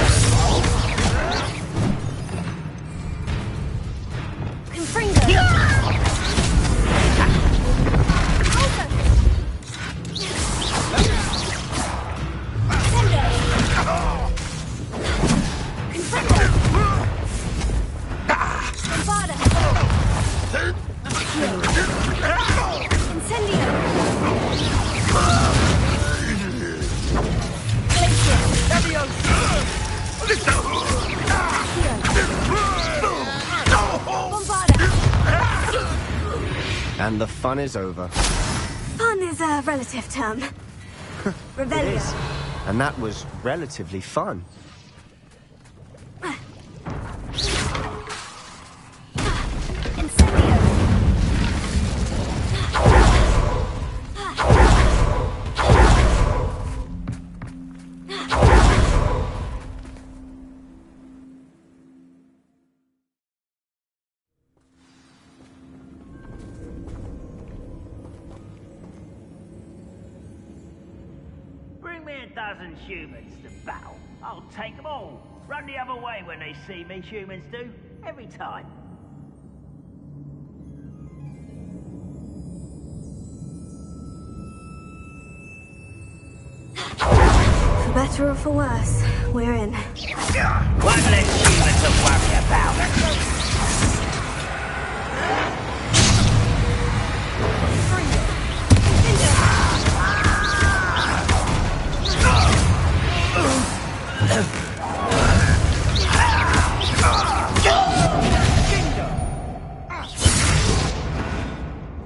And the fun is over. Fun is a relative term. It Revelio. is. And that was relatively fun. Bring me a dozen humans to battle. I'll take them all. Run the other way when they see me, humans do. Every time. For better or for worse, we're in. One less human to worry about.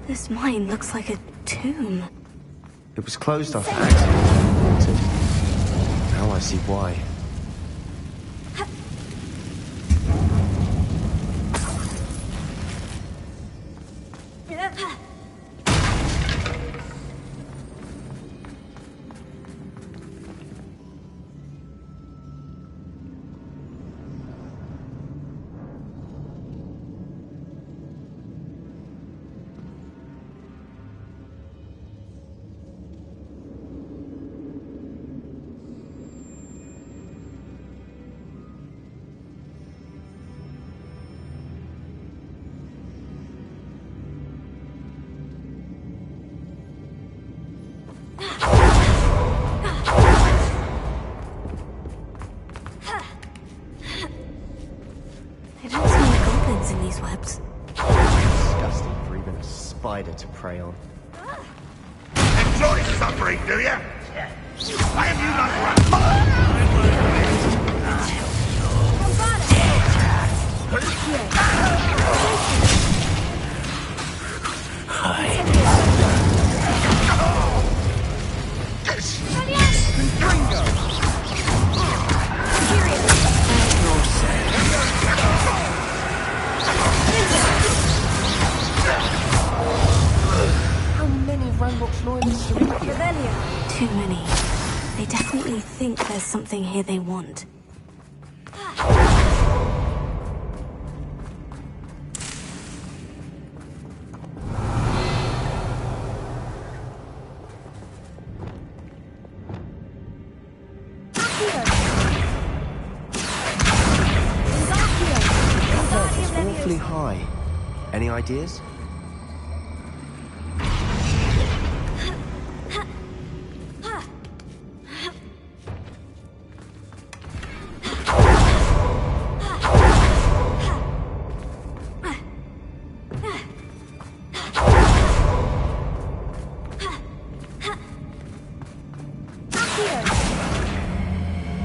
This mine looks like a tomb. It was closed after accident. Now I see why. I don't see any goblins in these webs. Disgusting for even a spider to prey on. Enjoy suffering, do you? Why have you not How many Ranrock's loyalists are in here? Too many. They definitely think there's something here they want. Awfully high. Any ideas?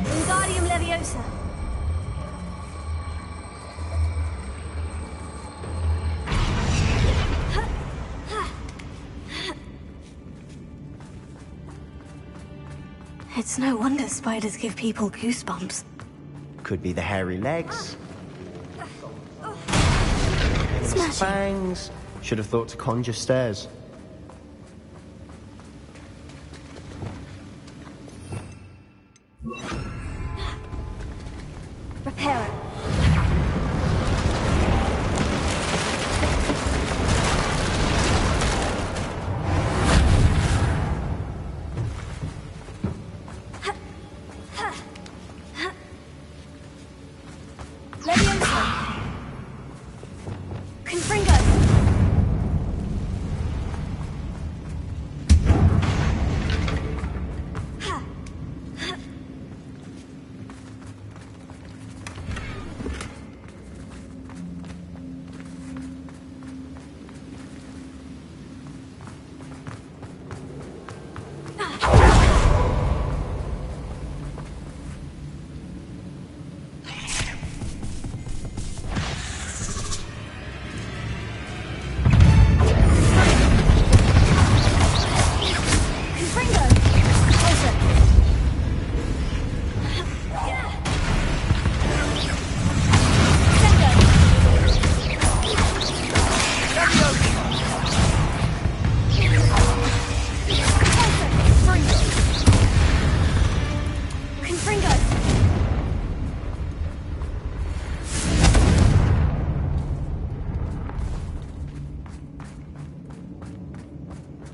Wingardium Leviosa. It's no wonder spiders give people goosebumps. Could be the hairy legs. Smashing. Fangs. Should have thought to conjure stairs. Repair it.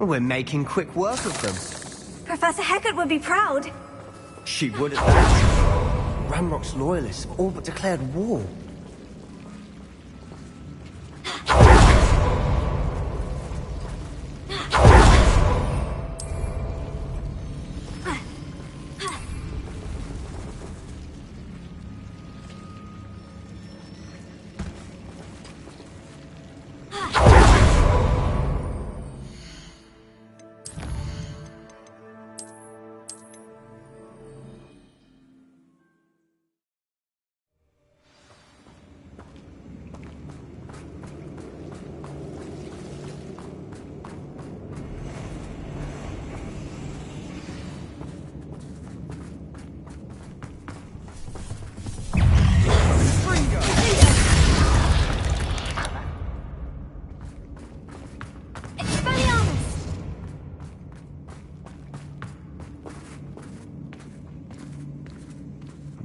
We're making quick work of them. Professor Hecat would be proud. She would at that. Ranrock's loyalists have all but declared war.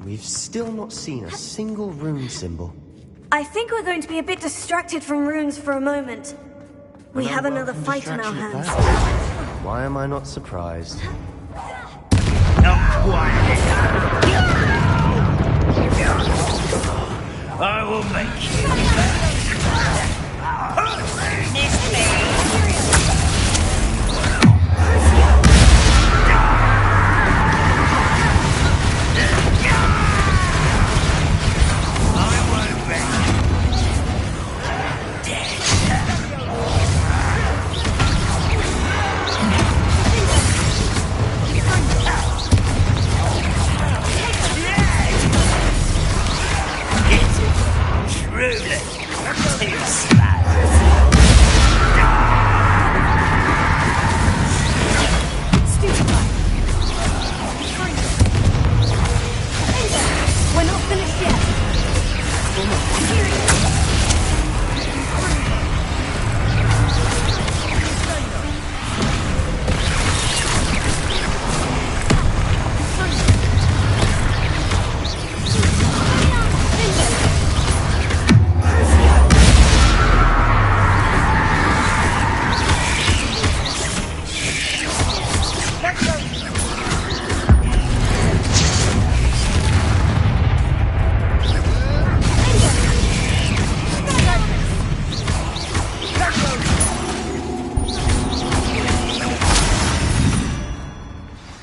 We've still not seen a single rune symbol. I think we're going to be a bit distracted from runes for a moment. We have another fight on our hands. Why am I not surprised? Not quite. I will make you.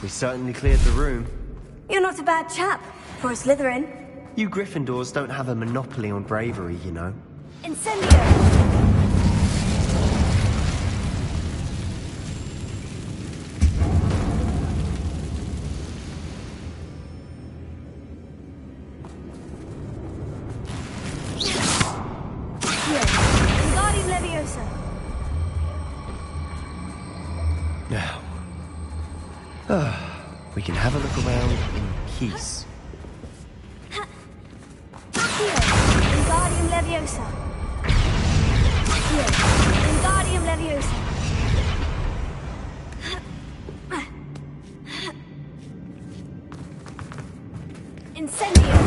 Certainly cleared the room. You're not a bad chap for a Slytherin. You Gryffindors don't have a monopoly on bravery, you know. Incendio! Wingardium Leviosa. Now. We can have a look around in peace. Here, Wingardium Leviosa. Here, Wingardium Leviosa. Incendio.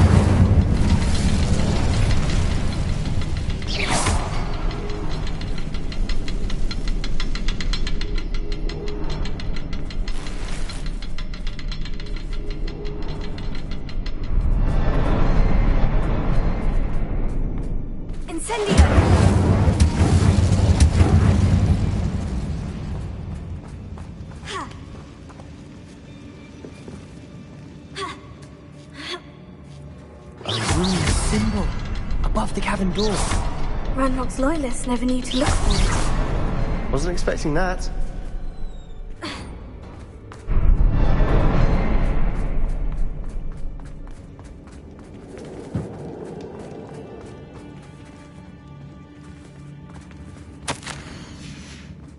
Symbol above the cabin door. Ranrock's loyalists never knew to look for it. Wasn't expecting that.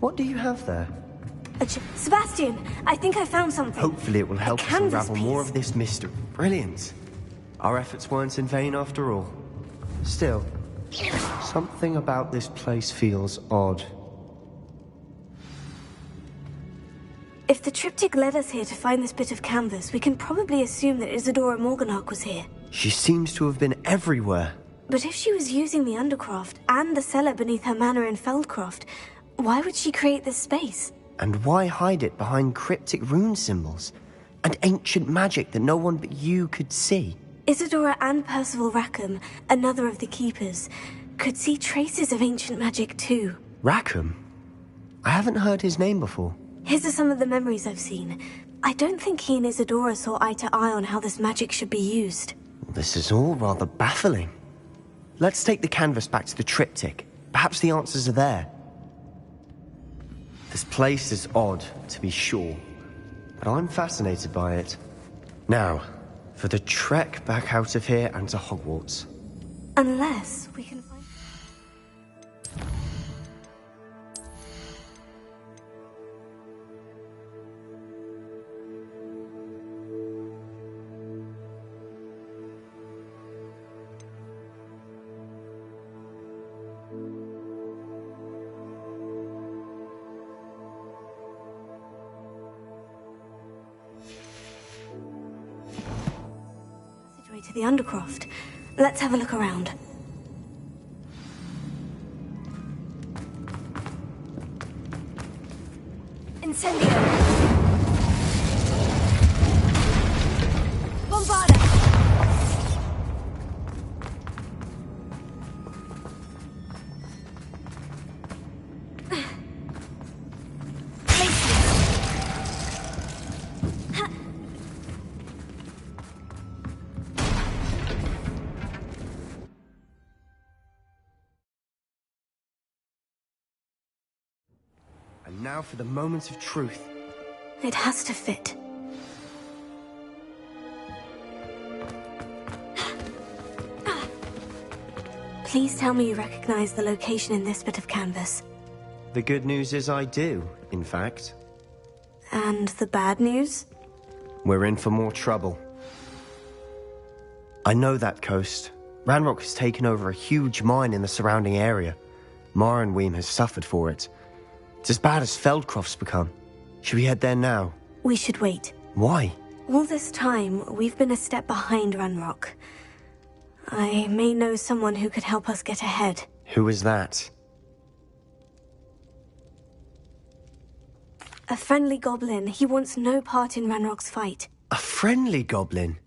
What do you have there? Sebastian, I think I found something. Hopefully it will help us unravel more of this mystery. Brilliant. Our efforts weren't in vain after all. Still, something about this place feels odd. If the triptych led us here to find this bit of canvas, we can probably assume that Isadora Morganach was here. She seems to have been everywhere. But if she was using the Undercroft and the cellar beneath her manor in Feldcroft, why would she create this space? And why hide it behind cryptic rune symbols and ancient magic that no one but you could see? Isadora and Percival Rackham, another of the Keepers, could see traces of ancient magic too. Rackham? I haven't heard his name before. His are some of the memories I've seen. I don't think he and Isadora saw eye to eye on how this magic should be used. This is all rather baffling. Let's take the canvas back to the triptych. Perhaps the answers are there. This place is odd, to be sure, but I'm fascinated by it. Now, for the trek back out of here and to Hogwarts. Unless we can find... to the Undercroft. Let's have a look around. Incendio! Bombarda! And now for the moment of truth. It has to fit. Please tell me you recognize the location in this bit of canvas. The good news is I do, in fact. And the bad news? We're in for more trouble. I know that coast. Ranrock has taken over a huge mine in the surrounding area. Marrenweem has suffered for it. It's as bad as Feldcroft's become. Should we head there now? We should wait. Why? All this time, we've been a step behind Ranrock. I may know someone who could help us get ahead. Who is that? A friendly goblin. He wants no part in Ranrock's fight. A friendly goblin?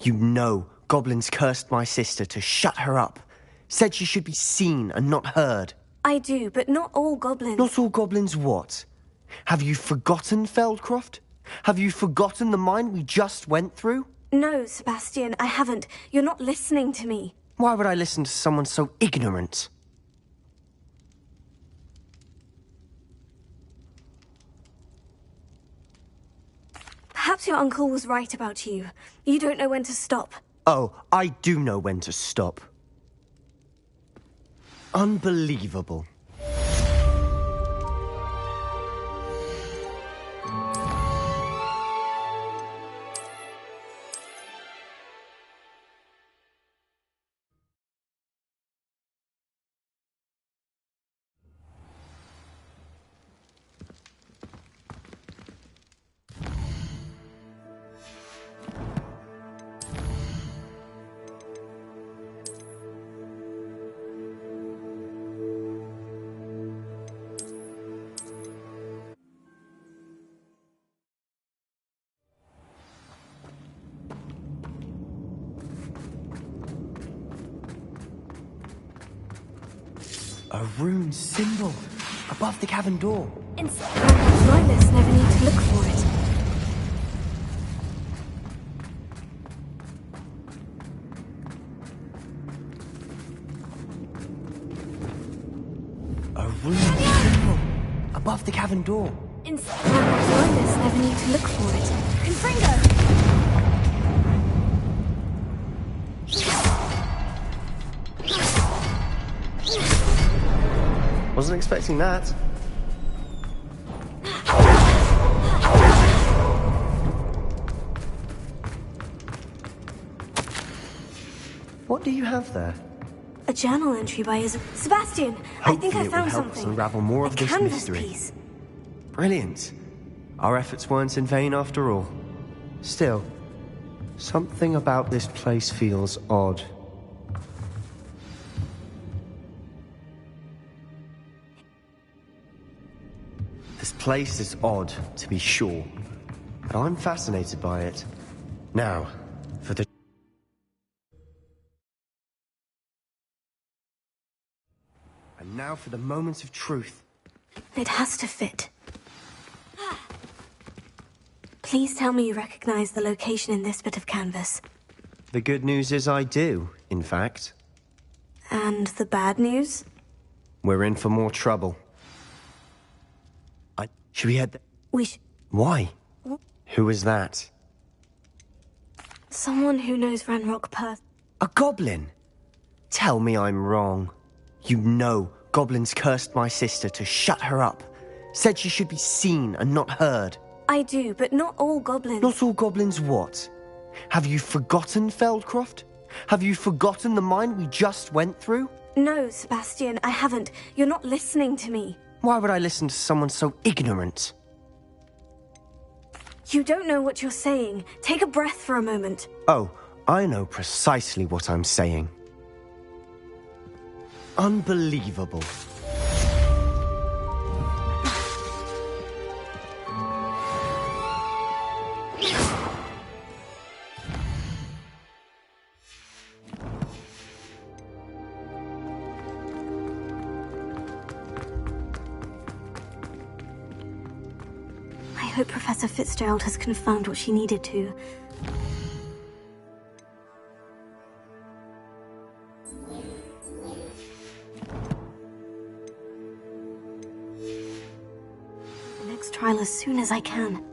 You know goblins cursed my sister to shut her up. Said she should be seen and not heard. I do, but not all goblins. Not all goblins what? Have you forgotten Feldcroft? Have you forgotten the mine we just went through? No, Sebastian, I haven't. You're not listening to me. Why would I listen to someone so ignorant? Perhaps your uncle was right about you. You don't know when to stop. Oh, I do know when to stop. Unbelievable. A rune symbol above the cavern door. Loyalists never need to look for it. A rune symbol above the cavern door. Loyalists never need to look for it. Confringo! Wasn't expecting that. What do you have there? A journal entry by his... Sebastian! I think I Hopefully it will found help us something. unravel more of A this canvas mystery. piece. Brilliant. Our efforts weren't in vain after all. Still, something about this place feels odd. This place is odd, to be sure, but I'm fascinated by it. Now, for the... And now for the moment of truth. It has to fit. Please tell me you recognize the location in this bit of canvas. The good news is I do, in fact. And the bad news? We're in for more trouble. Should we head Why? Who is that? Someone who knows Ranrock Perth. A goblin? Tell me I'm wrong. You know goblins cursed my sister to shut her up. Said she should be seen and not heard. I do, but not all goblins. Not all goblins what? Have you forgotten Feldcroft? Have you forgotten the mine we just went through? No, Sebastian, I haven't. You're not listening to me. Why would I listen to someone so ignorant? You don't know what you're saying. Take a breath for a moment. Oh, I know precisely what I'm saying. Unbelievable. I hope Professor Fitzgerald has confirmed what she needed to. The next trial as soon as I can.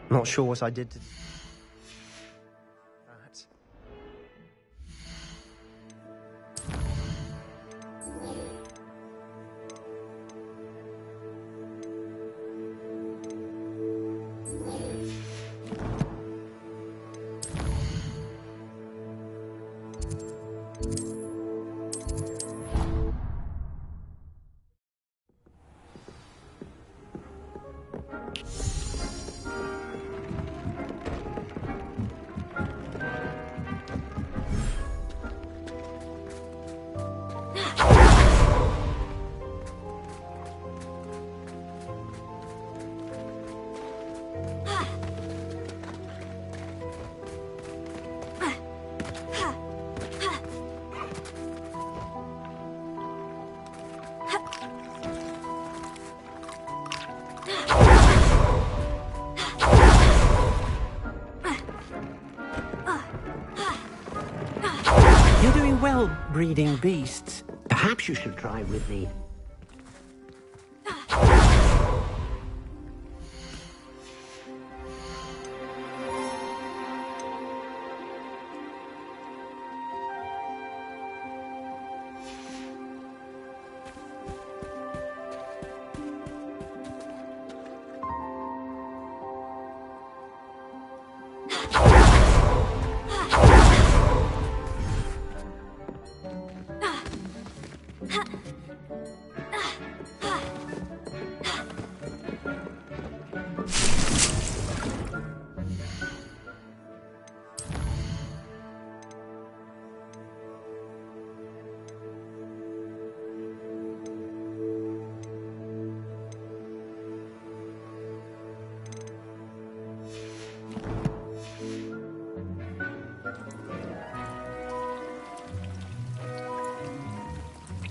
Not sure what I did to... that. You're doing well breeding beasts. Perhaps you should try with the